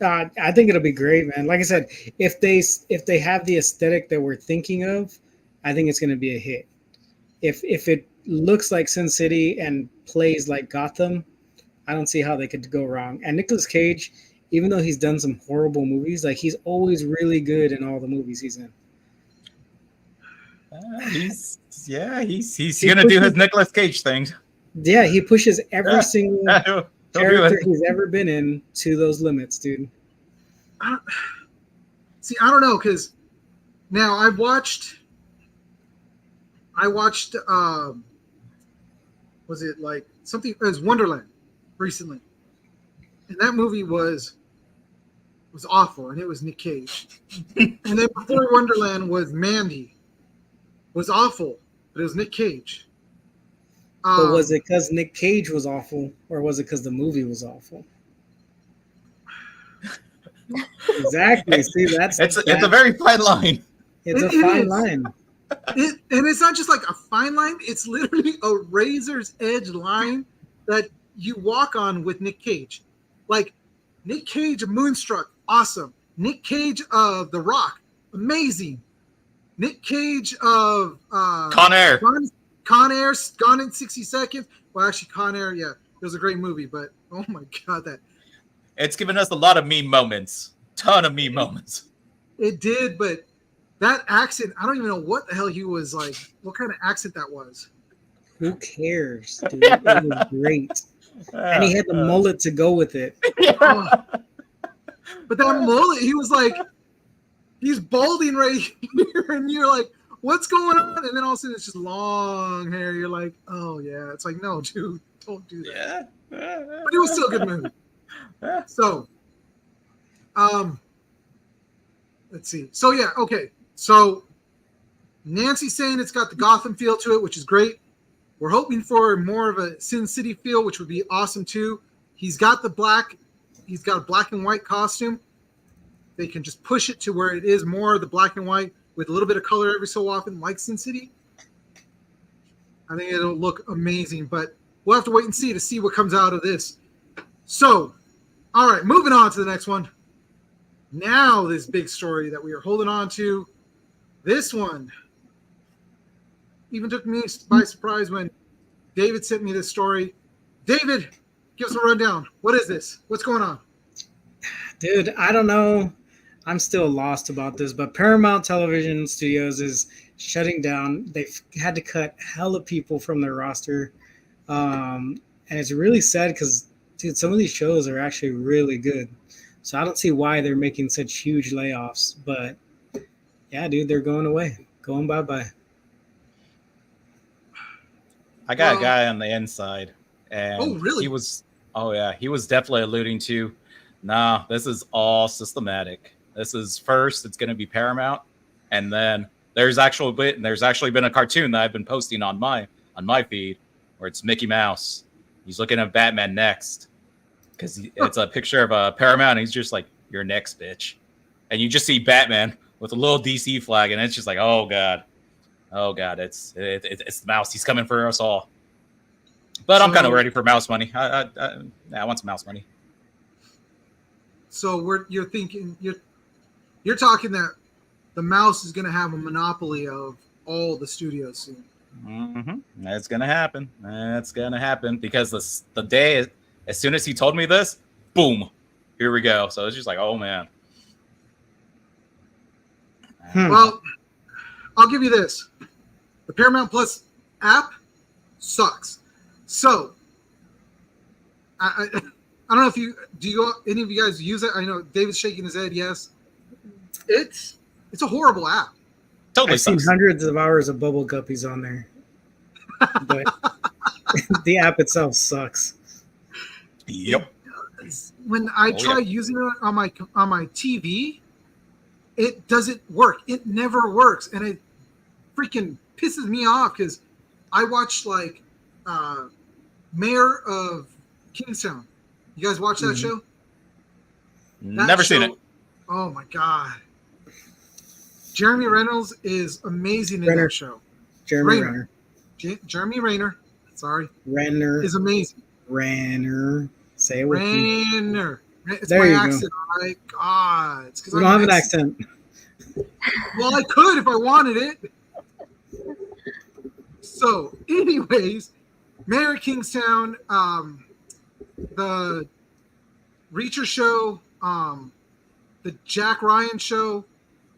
I think it'll be great, man. Like I said, if they have the aesthetic that we're thinking of, I think it's going to be a hit. If it looks like Sin City and plays like Gotham, I don't see how they could go wrong. And Nicolas Cage, even though he's done some horrible movies, like he's always really good in all the movies he's in. He's gonna do his Nicolas Cage thing. Yeah, he pushes every single He'll do character it. he's ever been in to those limits, dude. I don't know, because now I watched was it like something? It was Wonderland recently, and that movie was awful, and it was Nick Cage. And then before Wonderland was Mandy, was awful, but it was Nick Cage. But was it because Nick Cage was awful, or was it because the movie was awful? Exactly. See, It's a very fine line. It's a It fine is. line. And it's not just like a fine line; it's literally a razor's edge line that you walk on with Nick Cage. Like Nick Cage of Moonstruck, awesome. Nick Cage of The Rock, amazing. Nick Cage of Con Air. Con Air, Gone in 60 Seconds. Well, actually, Con Air, yeah, it was a great movie, but oh my god, that It's given us a lot of meme moments. Ton of meme moments. it did. But that accent, I don't even know what the hell he was like. What kind of accent that was? Who cares, dude? It was great. And he had the mullet to go with it. Oh. But that mullet, he was like, he's balding right here, and you're like, what's going on? And then all of a sudden it's just long hair. You're like, oh yeah. It's like, no, dude, don't do that. Yeah. But it was still a good movie. So, let's see. So yeah, okay. So Nancy's saying it's got the Gotham feel to it, which is great. We're hoping for more of a Sin City feel, which would be awesome too. He's got a black and white costume. They can just push it to where it is more of the black and white with a little bit of color every so often, like Sin City. I think it'll look amazing, but we'll have to wait and see what comes out of this. So, all right, moving on to the next one. Now, this big story that we are holding on to. This one even took me by surprise when David sent me this story. David, give us a rundown. What is this? What's going on? Dude, I don't know. I'm still lost about this, but Paramount Television Studios is shutting down. They've had to cut hella people from their roster. And it's really sad because, dude, some of these shows are actually really good. So I don't see why they're making such huge layoffs. But, yeah, dude, they're going away. Going bye-bye. I got a guy on the inside, and Oh, really? he was definitely alluding to, nah, this is all systematic. This is first, it's going to be Paramount, and then there's actually been a cartoon that I've been posting on my feed where it's Mickey Mouse. He's looking at Batman next because it's a picture of a Paramount. And he's just like, "You're next, bitch," and you just see Batman with a little DC flag, and it's just like, oh god, it's the Mouse. He's coming for us all. But I'm kind of ready for mouse money. I want some mouse money. So you're talking that the Mouse is going to have a monopoly of all the studios soon. Mm-hmm. That's gonna happen. That's gonna happen because the day, as soon as he told me this, boom, here we go. So it's just like, oh man. Well, I'll give you this: the Paramount Plus app sucks. So I don't know if any of you guys use it. I know David's shaking his head. Yes, it's a horrible app. Totally I've seen sucks. hundreds of hours of Bubble Guppies on there. But the app itself sucks. Yep. When I try using it on my TV, it doesn't work. It never works, and it freaking pisses me off because I watched like Mayor of Kingstown. You guys watch that show? Never seen it. Oh my god. Jeremy Reynolds is amazing in Renner. that show. Jeremy Renner. Jeremy Renner. Sorry. Renner. Is amazing. Renner. Say it with me. Renner. It's There my you go. accent. My god. It's because You don't have an accent. Well, I could if I wanted it. So, anyways, Mayor of Kingstown, the Reacher show, the Jack Ryan show,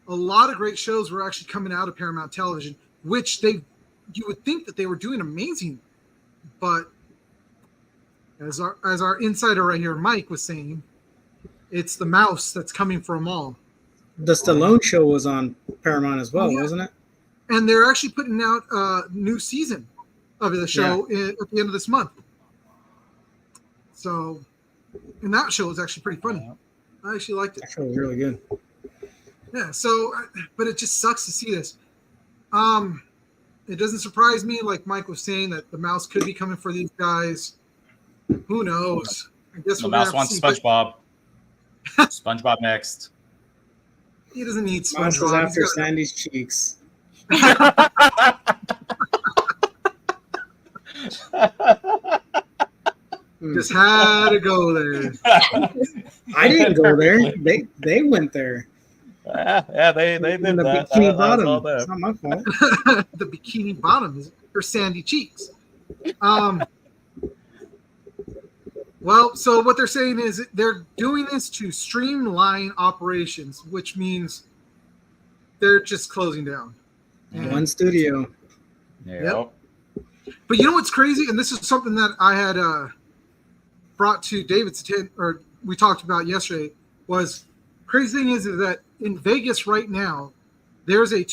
a lot of great shows were actually coming out of Paramount Television, which you would think that they were doing amazing, but as our insider right here, Mike, was saying, it's the mouse that's coming for them all. The Stallone show was on Paramount as well, Yeah. wasn't it? And they're actually putting out a new season of the show at the end of this month. So, and that show was actually pretty funny. I actually liked it. That show was really good. Yeah. So, but it just sucks to see this. It doesn't surprise me, like Mike was saying, that the mouse could be coming for these guys. Who knows? I guess The we're gonna mouse have to wants see, but SpongeBob. SpongeBob next. He doesn't need Mouse was SpongeBob. after Sandy's cheeks. Just had to go there. I didn't go there. They went there. Yeah, they did In the that. Bikini That was all Bottom. them. It's not my fault. The bikini bottom is her sandy cheeks. Well, so what they're saying is they're doing this to streamline operations, which means they're just closing down. One studio. Yep. But you know what's crazy? And this is something that I had brought to David's attention, or we talked about yesterday, was crazy thing is that in Vegas right now, there's a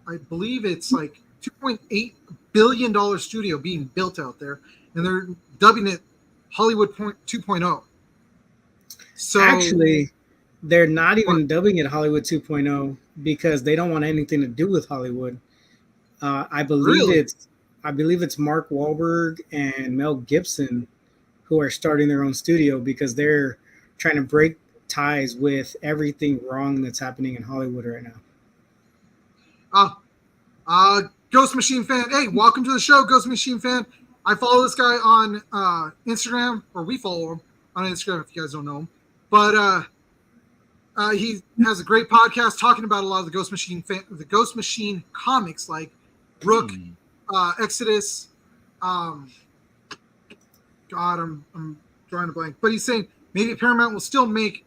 I believe it's like $2.8 billion studio being built out there, and they're dubbing it Hollywood 2.0. So Actually, they're not even dubbing it Hollywood 2.0 because they don't want anything to do with Hollywood. I believe Really? it's Mark Wahlberg and Mel Gibson who are starting their own studio because they're trying to break ties with everything wrong that's happening in Hollywood right now. Ghost Machine Fan. Hey, welcome to the show, Ghost Machine Fan. I follow this guy on Instagram, or we follow him on Instagram if you guys don't know him. But he has a great podcast talking about a lot of the Ghost Machine comics like Rook, Exodus. God, I'm drawing a blank. But he's saying maybe Paramount will still make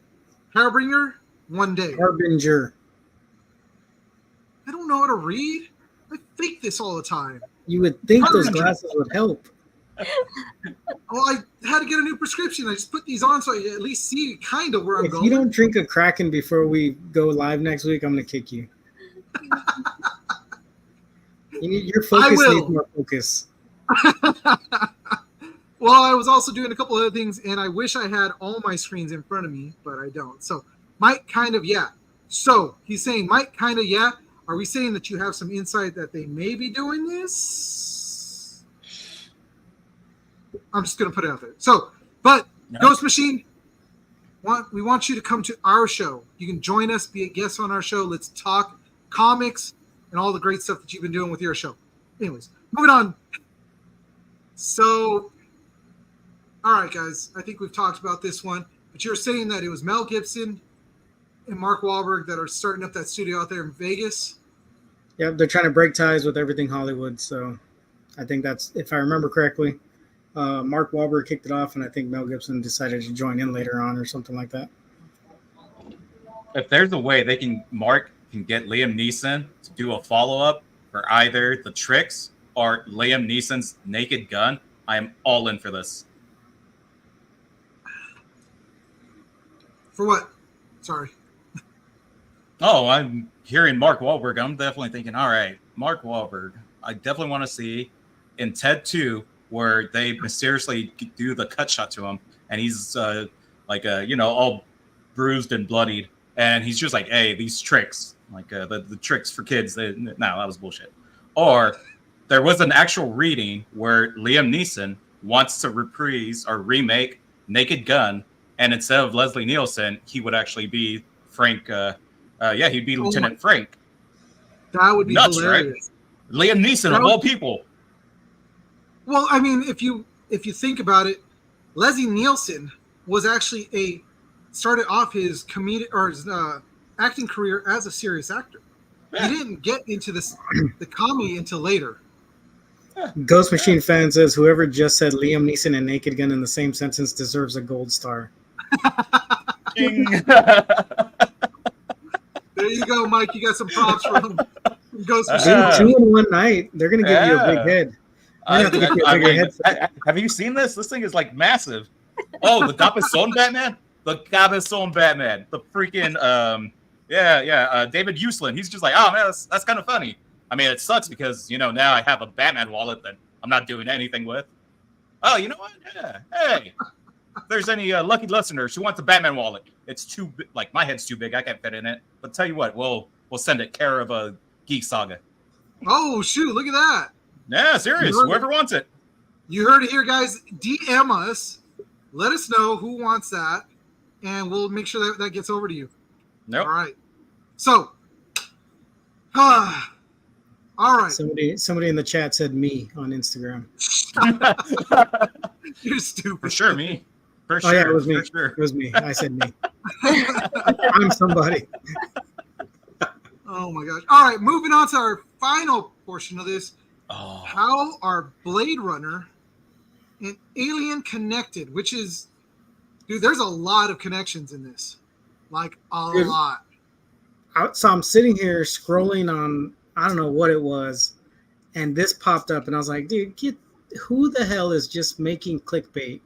Harbinger one day. Harbinger. I don't know how to read. I fake this all the time. You would think those Harbinger. glasses would help. Well, I had to get a new prescription. I just put these on so I at least see kind of where I'm If going. you don't drink a Kraken before we go live next week, I'm going to kick you. Your focus will. needs more focus. Well, I was also doing a couple other things, and I wish I had all my screens in front of me, but I don't. So, Mike, kind of, yeah. So, he's saying, Mike, kind of, yeah. Are we saying that you have some insight that they may be doing this? I'm just going to put it out there. So, but No. Ghost Machine, we want you to come to our show. You can join us, be a guest on our show. Let's talk comics and all the great stuff that you've been doing with your show. Anyways, moving on. So, all right, guys, I think we've talked about this one, but you're saying that it was Mel Gibson and Mark Wahlberg that are starting up that studio out there in Vegas. Yeah, they're trying to break ties with everything Hollywood. So I think that's, if I remember correctly, Mark Wahlberg kicked it off, and I think Mel Gibson decided to join in later on or something like that. If there's a way Mark can get Liam Neeson to do a follow-up for either The Tricks or Liam Neeson's Naked Gun, I am all in for this. For what? Sorry. Oh, I'm hearing Mark Wahlberg. I'm definitely thinking, all right, Mark Wahlberg. I definitely want to see in Ted 2 where they mysteriously do the cut shot to him, and he's all bruised and bloodied, and he's just like, hey, these tricks, like the tricks for kids. No, that was bullshit. Or there was an actual reading where Liam Neeson wants to reprise or remake Naked Gun, and instead of Leslie Nielsen, he would actually be Frank. He'd be Lieutenant Frank. That would be Nuts, hilarious. Right? Liam Neeson of all people. Well, I mean, if you think about it, Leslie Nielsen was actually started off his comedic or his acting career as a serious actor. Yeah. He didn't get into the comedy until later. Ghost Machine fan says whoever just said Liam Neeson and Naked Gun in the same sentence deserves a gold star. There you go, Mike. You got some props from Ghost Machine. Dude, 2 in one night. They're gonna give you a big head. Have you seen this? This thing is like massive. Oh, the Cabezon Batman? The Cabezon Batman. The freaking David Uslan. He's just like, oh man, that's kind of funny. I mean, it sucks because now I have a Batman wallet that I'm not doing anything with. Oh, you know what? Yeah. Hey, if there's any lucky listeners who want the Batman wallet, it's too like my head's too big. I can't fit in it. But tell you what, we'll send it care of a Geek Saga. Oh shoot! Look at that. Yeah, serious. Whoever wants it. You heard it here, guys. DM us. Let us know who wants that, and we'll make sure that gets over to you. Nope. All right. So, all right. Somebody in the chat said me on Instagram. You're stupid. For sure, me. For sure. Oh yeah, it was me. Sure. It was me. I said me. I'm somebody. Oh my gosh. All right, moving on to our final portion of this. Oh. How are Blade Runner and Alien connected? Which is, dude, there's a lot of connections in this. Like a lot. So I'm sitting here scrolling on, I don't know what it was, and this popped up, and I was like, dude, who the hell is just making clickbait?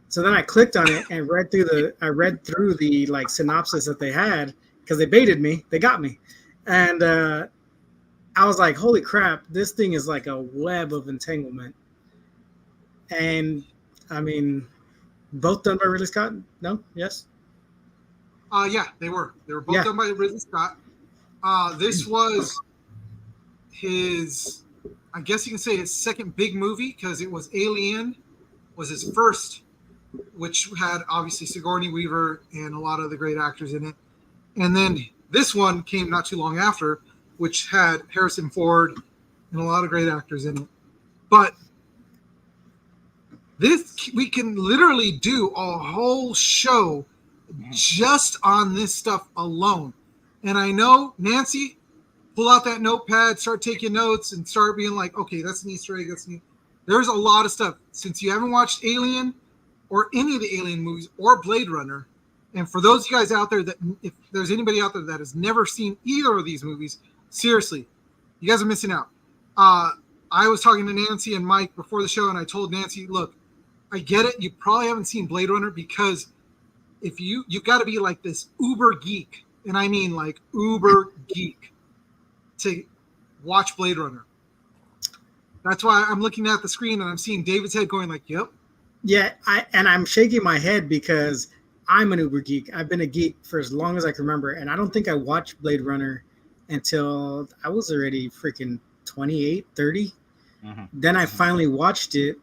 So then I clicked on it and read through the like synopsis that they had, because they baited me. They got me. And I was like, holy crap, this thing is like a web of entanglement. And I mean, both done by Ridley Scott? No? Yes? Yeah, they were. They were both done by Ridley Scott. This was his, I guess you can say his second big movie, because it was Alien was his first, which had obviously Sigourney Weaver and a lot of the great actors in it. And then this one came not too long after, which had Harrison Ford and a lot of great actors in it. But this, we can literally do a whole show just on this stuff alone. And I know, Nancy, pull out that notepad, start taking notes, and start being like, okay, that's an Easter egg. There's a lot of stuff. Since you haven't watched Alien or any of the Alien movies or Blade Runner, and for those of you guys out there that, if there's anybody out there that has never seen either of these movies, seriously, you guys are missing out. I was talking to Nancy and Mike before the show, and I told Nancy, look, I get it. You probably haven't seen Blade Runner because if you've got to be like this uber geek, and I mean like uber geek, to watch Blade Runner. That's why I'm looking at the screen and I'm seeing David's head going like, yep. Yeah, I'm shaking my head because I'm an uber geek. I've been a geek for as long as I can remember, and I don't think I watched Blade Runner until I was already freaking 28, 30. Mm-hmm. Then I finally watched it.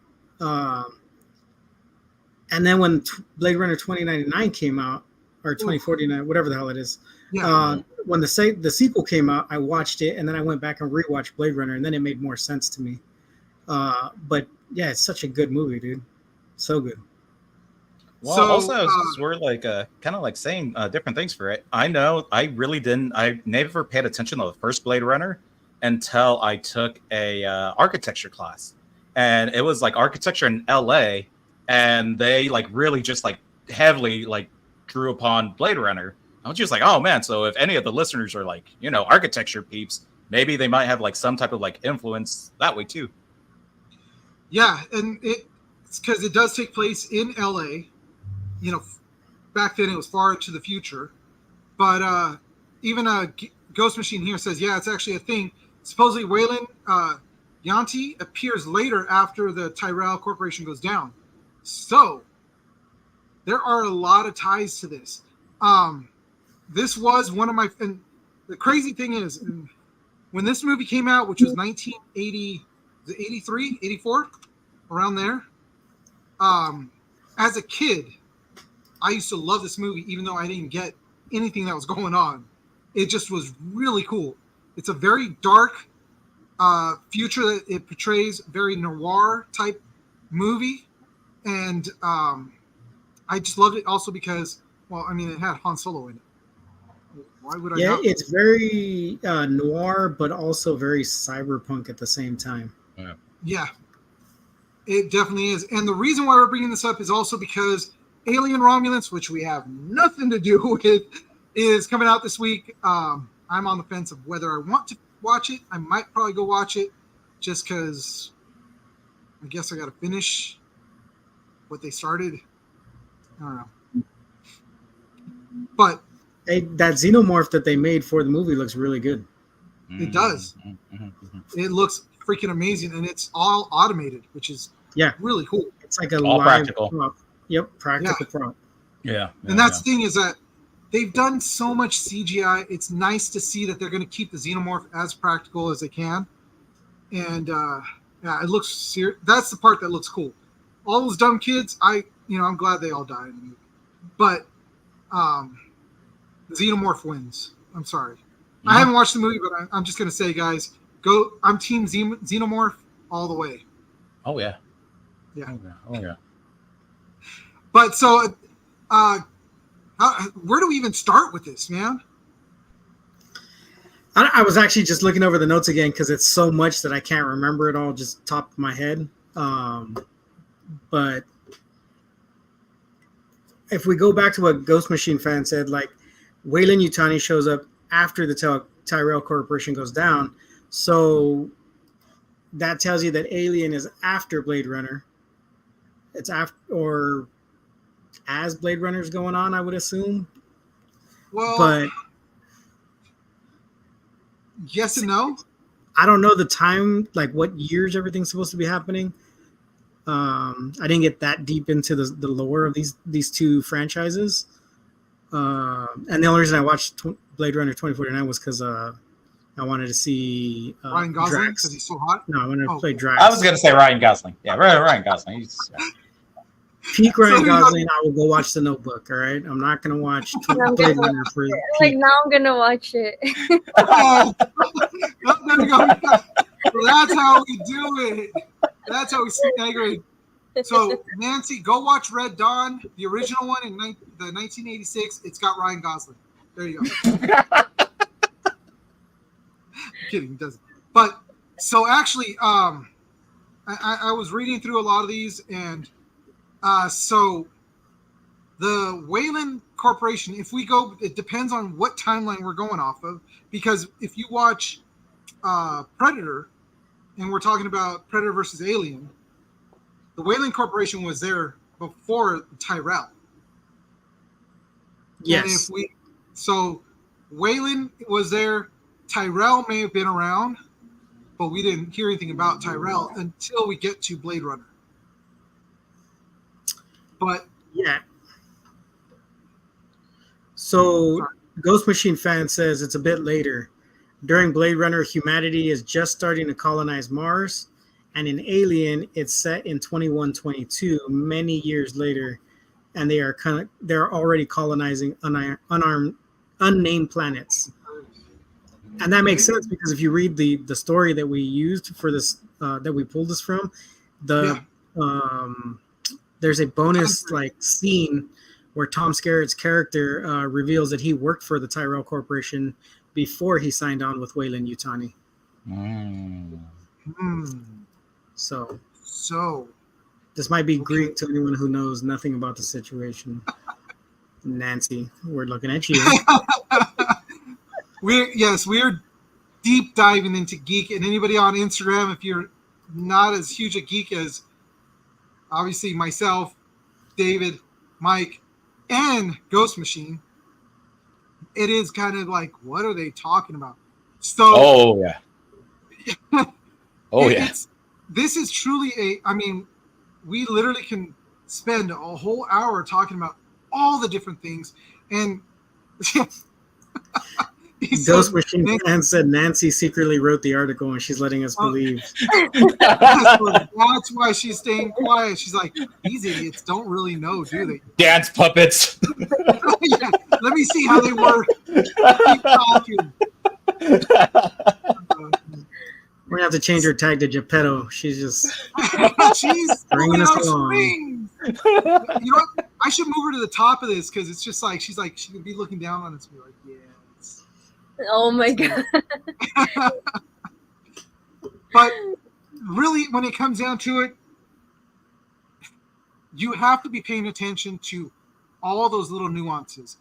And then when Blade Runner 2099 came out, or 2049, whatever the hell it is, when the sequel came out, I watched it, and then I went back and rewatched Blade Runner, and then it made more sense to me. But yeah, it's such a good movie, dude. So good. Well, also, we're like kind of like saying different things for it. I know I really didn't. I never paid attention to the first Blade Runner until I took a architecture class, and it was like architecture in LA, and they like really just like heavily like drew upon Blade Runner. I was just like, oh man. So if any of the listeners are like, architecture peeps, maybe they might have like some type of like influence that way too. Yeah, and it's because it does take place in LA. Back then it was far into the future, but even Ghost Machine here says, yeah, it's actually a thing. Supposedly Weyland Yanti appears later after the Tyrell Corporation goes down. So there are a lot of ties to this. This was one of my, and the crazy thing is, and when this movie came out, which was 1980, 83, 84, around there. As a kid, I used to love this movie, even though I didn't get anything that was going on. It just was really cool. It's a very dark future that it portrays, very noir type movie. And I just loved it also because, well, I mean, it had Han Solo in it. Why would I Yeah, not? it's very noir, but also very cyberpunk at the same time. Yeah, it definitely is. And the reason why we're bringing this up is also because Alien Romulans, which we have nothing to do with, is coming out this week. I'm on the fence of whether I want to watch it. I might probably go watch it just because I guess I got to finish what they started. I don't know. But That xenomorph that they made for the movie looks really good. it does. It looks freaking amazing, and it's all automated, which is really cool. It's like a All live practical. prop. Yep, practical prop. Yeah. And that's the thing is that they've done so much CGI. It's nice to see that they're going to keep the xenomorph as practical as they can. And it looks that's the part that looks cool. All those dumb kids, I'm glad they all died in the movie. But the xenomorph wins. I'm sorry. I haven't watched the movie, but I'm just going to say, guys, go. I'm team xenomorph all the way. Oh yeah. Yeah. Oh yeah. But so, where do we even start with this, man? I was actually just looking over the notes again because it's so much that I can't remember it all just top of my head. But if we go back to what Ghost Machine fan said, like Weyland-Yutani shows up after the Tyrell Corporation goes down. So that tells you that Alien is after Blade Runner. It's after or as Blade Runner's going on, I would assume. Well, But yes and no. I don't know the time, like what years everything's supposed to be happening. I didn't get that deep into the lore of these two franchises. And the only reason I watched Blade Runner 2049 was because I wanted to see Ryan Gosling Drax. because he's so hot. No, I wanted to play Drax. I was gonna say Ryan Gosling. Yeah, Ryan Gosling. Peak Ryan So you Gosling. I will go watch The Notebook. All right, I'm not gonna watch I'm Blade gonna Runner for Like peak. now, I'm gonna watch it. Oh, there we go. That's how we do it. That's how we segregate. So, Nancy, go watch Red Dawn, the original one in the 1986. It's got Ryan Gosling. There you go. I'm kidding, it doesn't. But so actually, I was reading through a lot of these, and so the Weyland Corporation, if we go, it depends on what timeline we're going off of, because if you watch Predator, and we're talking about Predator versus Alien, the Weyland Corporation was there before Tyrell. Yes. And so Weyland was there. Tyrell may have been around, but we didn't hear anything about Tyrell until we get to Blade Runner. But Yeah. So Ghost Machine fan says it's a bit later. During Blade Runner, humanity is just starting to colonize Mars, and in Alien, it's set in 2122, many years later, and they're already colonizing unnamed planets. And that makes sense because if you read the story that we used for this, that we pulled this from, there's a bonus like scene where Tom Skerritt's character reveals that he worked for the Tyrell Corporation before he signed on with Weyland-Yutani. So this might be Greek to anyone who knows nothing about the situation. Nancy, we're looking at you. We're deep diving into geek, and anybody on Instagram, if you're not as huge a geek as obviously myself, David, Mike, and Ghost Machine, it is kind of like, what are they talking about? So, this is truly we literally can spend a whole hour talking about all the different things, and He Ghost said, Machine fan said Nancy secretly wrote the article and she's letting us believe. that's why she's staying quiet. She's like, these idiots don't really know, do they? Dance puppets. Yeah, let me see how they work. Keep talking. We're gonna have to change her tag to Geppetto. She's just She's bringing pulling us out along. strings. You know what? I should move her to the top of this because it's just like she's like she could be looking down on us and be like, yes. Oh my god. But really, when it comes down to it, you have to be paying attention to all those little nuances.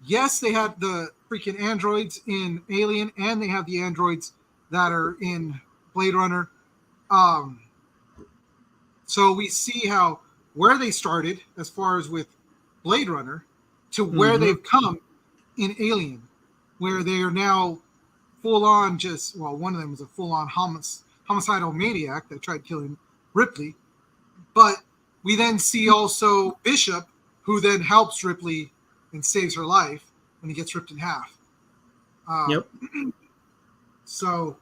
Yes, they had the freaking androids in Alien, and they have the androids that are in Blade Runner. So we see how where they started as far as with Blade Runner to where they've come in Alien, where they are now full on just, well, one of them was a full on homicidal maniac that tried killing Ripley. But we then see also Bishop, who then helps Ripley and saves her life when he gets ripped in half. Yep. So,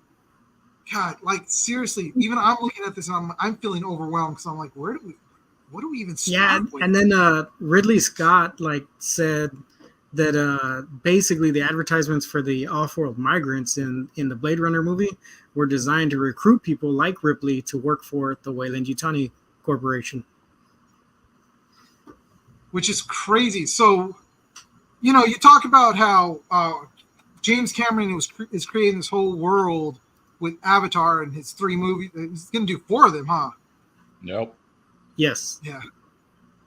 God, like seriously, even I'm looking at this and I'm feeling overwhelmed because I'm like, what do we even start Yeah, with? and then Ridley Scott said that basically the advertisements for the off-world migrants in the Blade Runner movie were designed to recruit people like Ripley to work for the Weyland-Yutani Corporation. Which is crazy. So, you know, you talk about how James Cameron is creating this whole world with Avatar and his 3 movies. He's going to do 4 of them, huh? Nope. Yes. Yeah.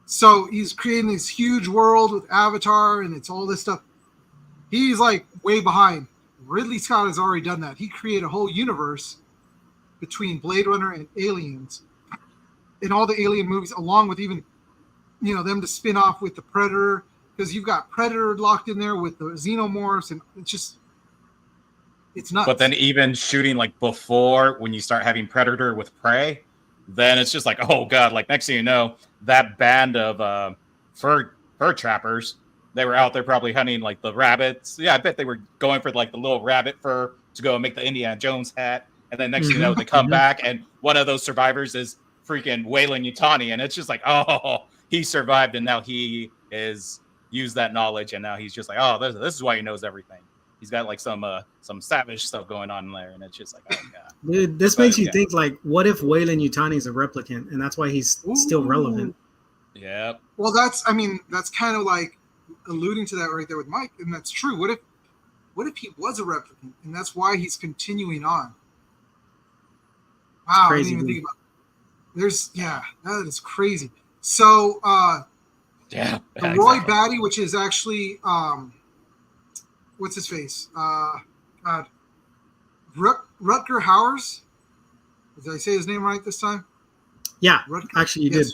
So he's creating this huge world with Avatar and it's all this stuff. He's like way behind. Ridley Scott has already done that. He created a whole universe between Blade Runner and Aliens in all the Alien movies, along with even, you know, them to spin off with the Predator, because you've got Predator locked in there with the Xenomorphs, and it's nuts. But then even shooting like before, when you start having Predator with Prey, then it's just like, oh god, like next thing you know, that band of fur trappers, they were out there probably hunting like the rabbits. Yeah, I bet they were going for like the little rabbit fur to go and make the Indiana Jones hat. And then next thing you know, they come back and one of those survivors is freaking Weyland-Yutani, and it's just like, oh, he survived and now he is used that knowledge and now he's just like, oh, this is why he knows everything. He's got like some savage stuff going on in there, and it's just like, oh god. Dude, this makes you think, like, what if Weyland-Yutani is a replicant, and that's why he's still relevant? Yep. Well, that's kind of like alluding to that right there with Mike, and that's true. What if he was a replicant, and that's why he's continuing on? Wow, Crazy, I didn't even think about it. That is crazy. So, Yeah. the Roy Batty, which is actually what's his face? God, Rutger Hauer. Did I say his name right this time? Yeah, Rutger? actually you did.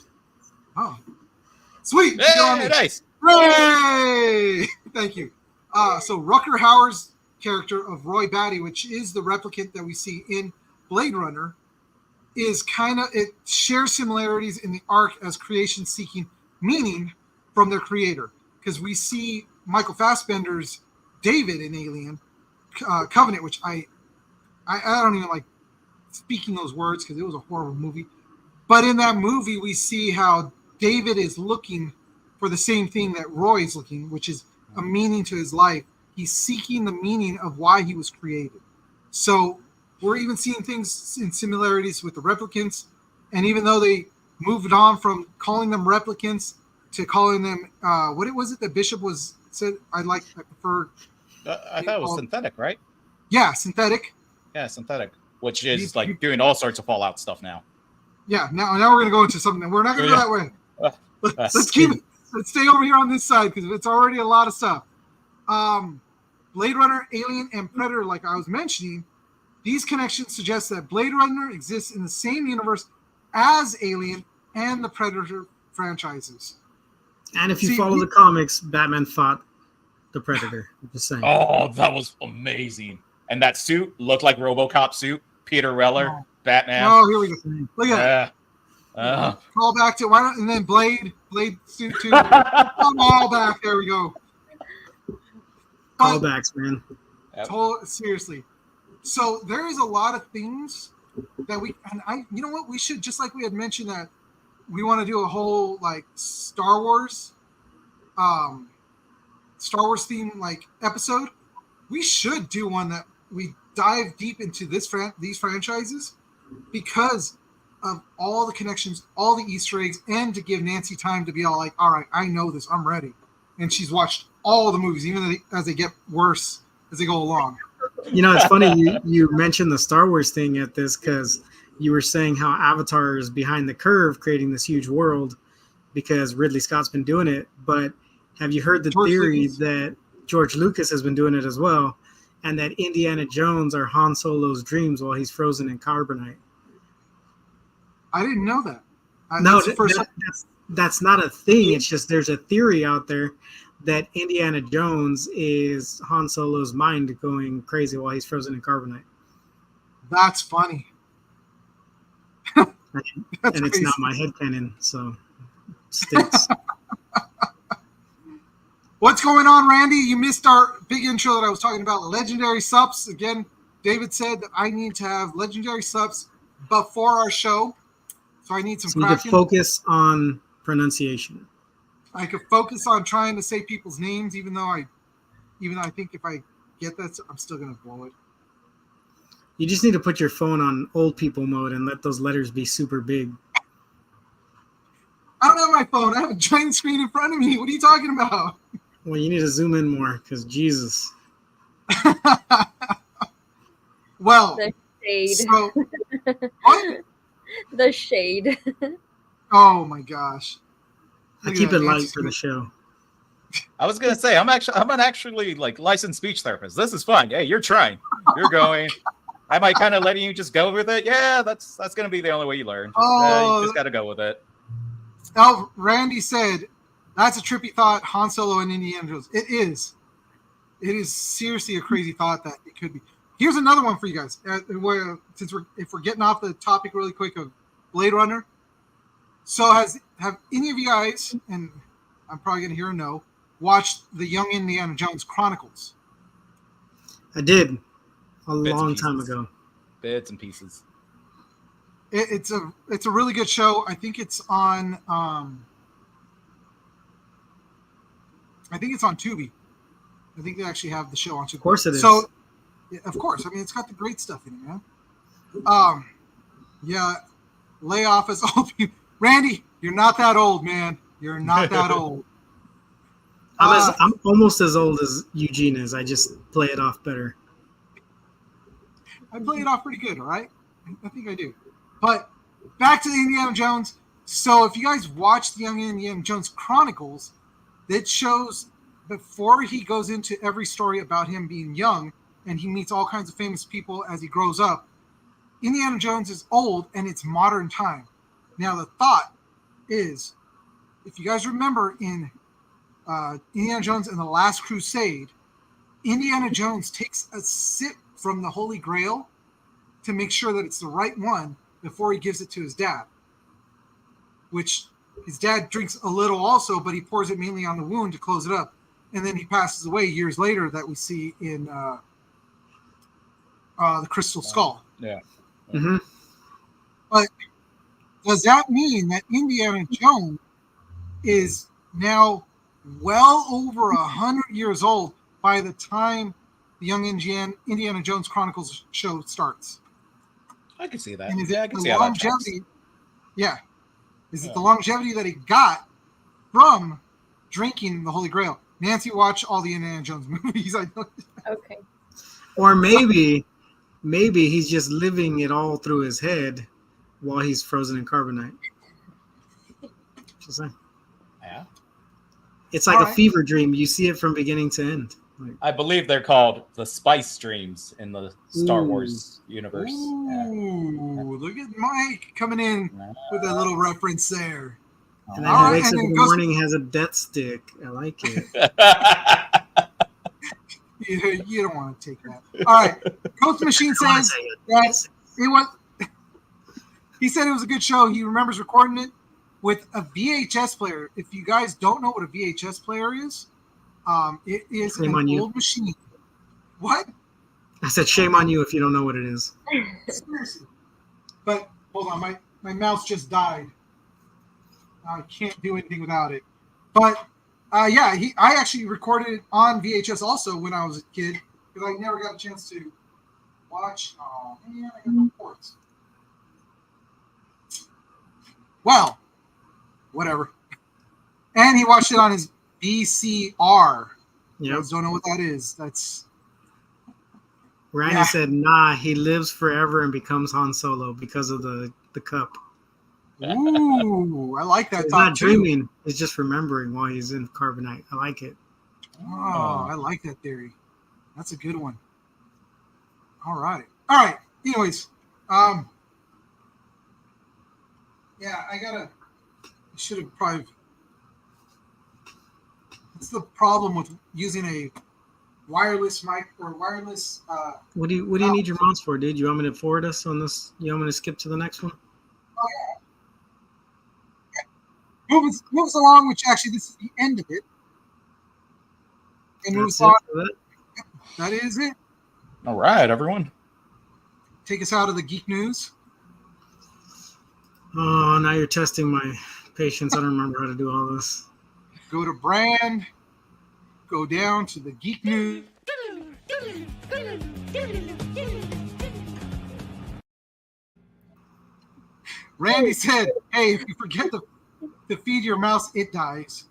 Oh, sweet! Hey, nice. Hooray! Thank you. So Rutger Hauer's character of Roy Batty, which is the replicant that we see in Blade Runner, is it shares similarities in the arc as creation seeking meaning from their creator, because we see Michael Fassbender's David in Alien Covenant, which I don't even like speaking those words because it was a horrible movie. But in that movie, we see how David is looking for the same thing that Roy is looking, which is a meaning to his life. He's seeking the meaning of why he was created. So we're even seeing things in similarities with the replicants. And even though they moved on from calling them replicants to calling them, what was it that Bishop said? I prefer. I thought it was synthetic, right? Yeah, synthetic. Yeah, synthetic, which is like doing all sorts of Fallout stuff now. Yeah, now we're going to go into something. We're not going to go that way. Let's keep it. Let's stay over here on this side because it's already a lot of stuff. Blade Runner, Alien, and Predator, like I was mentioning, these connections suggest that Blade Runner exists in the same universe as Alien and the Predator franchises. And if you follow the comics, Batman fought the Predator. Just saying. Oh, that was amazing. And that suit looked like RoboCop suit. Peter Weller, Batman. Oh, here we go. Look at that. Call back to and then Blade suit too. Come all back. There we go. Callbacks, man. Yep. Seriously. So there is a lot of things that you know what, we should, just like we had mentioned that we want to do a whole like Star Wars theme like episode. We should do one that we dive deep into these franchises because of all the connections, all the Easter eggs, and to give Nancy time to be all like, all right, I know this, I'm ready. And she's watched all the movies, even as they get worse as they go along. You know, it's funny you mentioned the Star Wars thing at this because you were saying how Avatar is behind the curve creating this huge world because Ridley Scott's been doing it. But have you heard the theory that George Lucas has been doing it as well, and that Indiana Jones are Han Solo's dreams while he's frozen in carbonite? I didn't know that. That's not a thing. It's just there's a theory out there that Indiana Jones is Han Solo's mind going crazy while he's frozen in carbonite. That's funny. And it's not my headcanon, so sticks. What's going on, Randy? You missed our big intro that I was talking about. Legendary Sups. Again, David said that I need to have Legendary Sups before our show. So I need some You can focus on pronunciation. I could focus on trying to say people's names, even though I think if I get that, I'm still going to blow it. You just need to put your phone on old people mode and let those letters be super big. I don't have my phone. I have a giant screen in front of me. What are you talking about? Well, you need to zoom in more because Jesus. Well, The shade. so what? The shade. Oh my gosh. I Look at keep that it light Nancy for the show. I was gonna say I'm an actually like licensed speech therapist. This is fun. Hey, you're trying. You're going. I might kind of letting you just go with it. Yeah, that's gonna be the only way you learn. You just gotta go with it. Oh, Randy said that's a trippy thought. Han Solo and Indiana Jones. It is. It is seriously a crazy thought that it could be. Here's another one for you guys. If we're getting off the topic really quick of Blade Runner. So have any of you guys, and I'm probably gonna hear a no, watched the Young Indiana Jones Chronicles? I did a Bits and long time pieces. ago. Bits and pieces. It's a really good show. I think it's on Tubi. I think they actually have the show on Tubi. Of course it is. So, yeah, of course. I mean, it's got the great stuff in it, man. Yeah, lay off as old people. Randy, you're not that old, man. You're not that old. I'm almost as old as Eugene is. I just play it off better. I play it off pretty good, all right? I think I do. But back to the Indiana Jones. So if you guys watch the Young Indiana Jones Chronicles, it shows before he goes into every story about him being young and he meets all kinds of famous people as he grows up, Indiana Jones is old and it's modern time. Now the thought is, if you guys remember in Indiana Jones and the Last Crusade, Indiana Jones takes a sip from the Holy Grail to make sure that it's the right one before he gives it to his dad, which his dad drinks a little also, but he pours it mainly on the wound to close it up. And then he passes away years later that we see in the Crystal Skull. Yeah. Mm-hmm. But does that mean that Indiana Jones is now well over 100 years old by the time the Young Indiana Jones Chronicles show starts? I can see that. And is Yeah, I it can the see how that tracks. longevity? Yeah. Is it the longevity that he got from drinking the Holy Grail? Nancy, watch all the Indiana Jones movies. I know. Okay. Or maybe he's just living it all through his head while he's frozen in carbonite. Just saying. Yeah. It's like All a right. fever dream. You see it from beginning to end. Like, I believe they're called the spice streams in the Star Ooh. Wars universe. Yeah. Ooh, look at Mike coming in with a little reference there. and then All he right, wakes and up then in the goes- morning, has a death stick. I like it. You don't want to take that. All right. Coach Machine says that it was. He said it was a good show. He remembers recording it with a VHS player. If you guys don't know what a VHS player is, it is Shame an on you. old machine. What? I said, shame on you if you don't know what it is. Seriously. But hold on, my mouse just died. I can't do anything without it. But yeah, I actually recorded it on VHS also when I was a kid because I never got a chance to watch. Oh man, I got no ports. Well, whatever. And he watched it on his VCR. You guys don't know what that is. That's Randy said, nah, he lives forever and becomes Han Solo because of the cup. Ooh, I like that. He's not dreaming. He's just remembering while he's in carbonite. I like it. Oh, I like that theory. That's a good one. All right. Anyways, yeah, I should have probably. That's the problem with using a wireless mic or wireless. What do you need your mouse for, dude? You want me to forward us on this? You want me to skip to the next one? Oh yeah. Moves along, which actually this is the end of it. And moves on. That is it. All right, everyone. Take us out of the geek news. Oh, now you're testing my patience. I don't remember how to do all this. Go to brand. Go down to the geek news. Randy said, "Hey, if you forget to feed your mouse, it dies."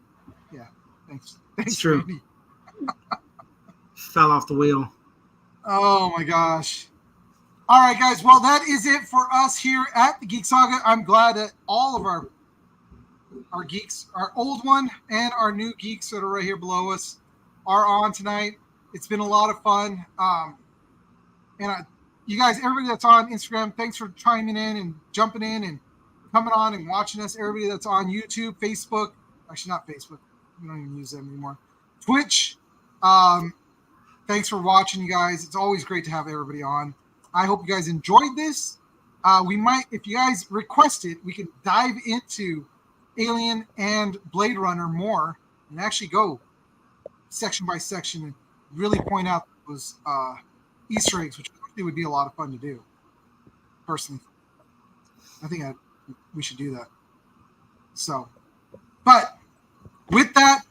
Yeah, thanks. It's true. Randy. Fell off the wheel. Oh my gosh. All right, guys. Well, that is it for us here at the Geek Saga. I'm glad that all of our geeks, our old one and our new geeks that are right here below us, are on tonight. It's been a lot of fun. You guys, everybody that's on Instagram, thanks for chiming in and jumping in and coming on and watching us. Everybody that's on YouTube, Facebook, actually not Facebook. We don't even use them anymore. Twitch. Thanks for watching, you guys. It's always great to have everybody on. I hope you guys enjoyed this. We might, if you guys request it, we can dive into Alien and Blade Runner more and actually go section by section and really point out those Easter eggs, which actually would be a lot of fun to do. Personally, I think we should do that. So, but with that,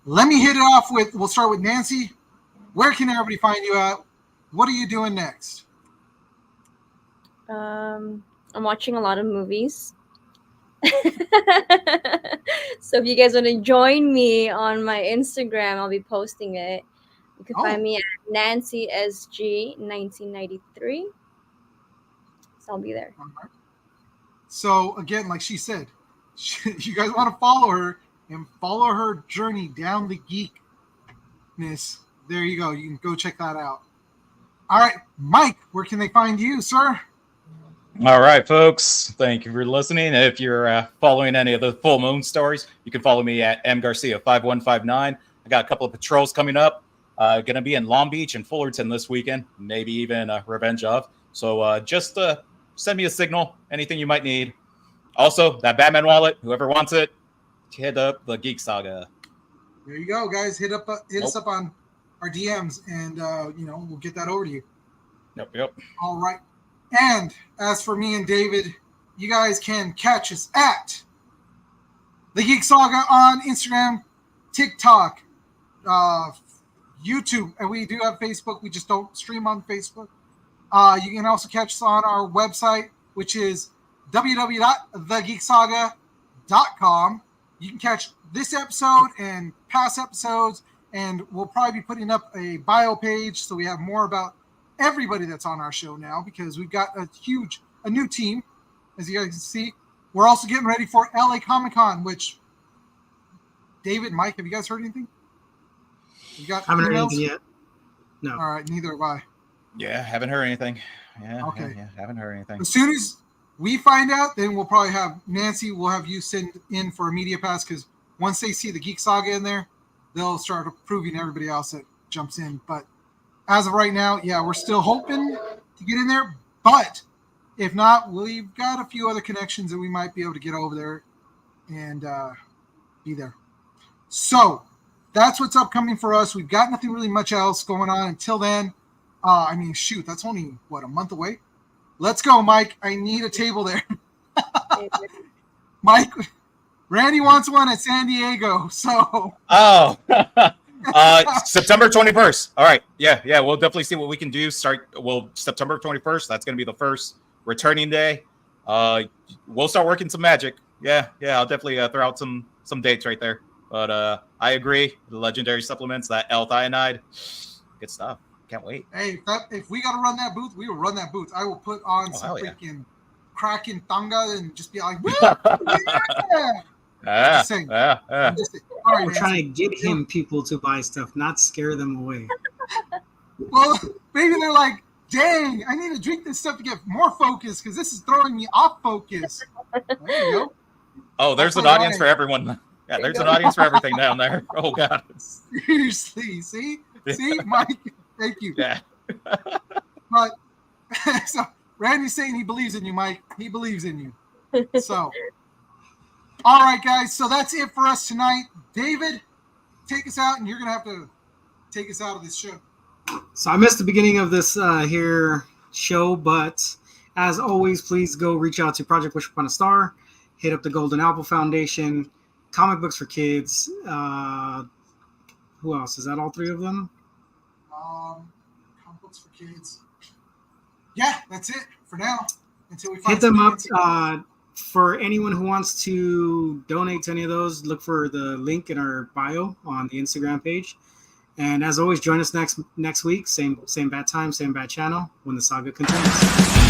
let me hit it off with. We'll start with Nancy. Where can everybody find you at? What are you doing next? I'm watching a lot of movies. So if you guys want to join me on my Instagram, I'll be posting it. You can find me at Nancy SG 1993. So I'll be there. Right. So again, like she said, you guys want to follow her and follow her journey down the geekness. There you go. You can go check that out. All right, Mike, where can they find you, sir? All right, folks. Thank you for listening. If you're following any of the full moon stories, you can follow me at mgarcia5159. I got a couple of patrols coming up. Going to be in Long Beach and Fullerton this weekend, maybe even Revenge of. So just send me a signal, anything you might need. Also, that Batman wallet, whoever wants it, hit up the Geek Saga. There you go, guys. Hit us up on our DMs, and we'll get that over to you. Yep. All right. And as for me and David, you guys can catch us at the Geek Saga on Instagram, TikTok, YouTube, and we do have Facebook. We just don't stream on Facebook. You can also catch us on our website, which is www.thegeeksaga.com. You can catch this episode and past episodes, and we'll probably be putting up a bio page so we have more about everybody that's on our show now, because we've got a new team, as you guys can see. We're also getting ready for LA Comic-Con, which David, Mike, have you guys heard anything? You got haven't heard emails? anything yet. No. All right, neither have I. Yeah, haven't heard anything. Yeah, okay. Yeah, haven't heard anything. As soon as we find out, then we'll probably have Nancy. We'll have you send in for a media pass, because once they see the Geek Saga in there, they'll start approving everybody else that jumps in. But as of right now, yeah, we're still hoping to get in there. But if not, we've got a few other connections that we might be able to get over there and be there. So that's what's upcoming for us. We've got nothing really much else going on until then. I mean, shoot, that's only what, a month away. Let's go, Mike. I need a table there. Mike, Randy wants one at San Diego. So. Oh, September 21st. All right. Yeah. We'll definitely see what we can do. September 21st. That's going to be the first returning day. We'll start working some magic. Yeah. I'll definitely throw out some dates right there. But I agree. The legendary supplements, that L-thionide, good stuff. Can't wait. Hey, if we got to run that booth, we will run that booth. I will put on some freaking Kraken tanga and just be like, woo! Yeah. All right, We're trying to get him people to buy stuff, not scare them away. Well, maybe they're like, dang, I need to drink this stuff to get more focus because this is throwing me off focus. There you go. Oh, there's an audience for everyone. Yeah, there's an audience for everything down there. Oh, God. Seriously. See, Mike? Thank you. Yeah. But so Randy's saying he believes in you, Mike. He believes in you. So, all right, guys. So that's it for us tonight. David, take us out, and you're going to have to take us out of this show. So I missed the beginning of this here show, but as always, please go reach out to Project Wish Upon a Star, hit up the Golden Apple Foundation, Comic Books for Kids. Who else? Is that all three of them? Comic Books for Kids. Yeah, that's it for now. Until we find hit them up. For anyone who wants to donate to any of those, look for the link in our bio on the Instagram page. And as always, join us next week. Same bad time, same bad channel when the saga continues.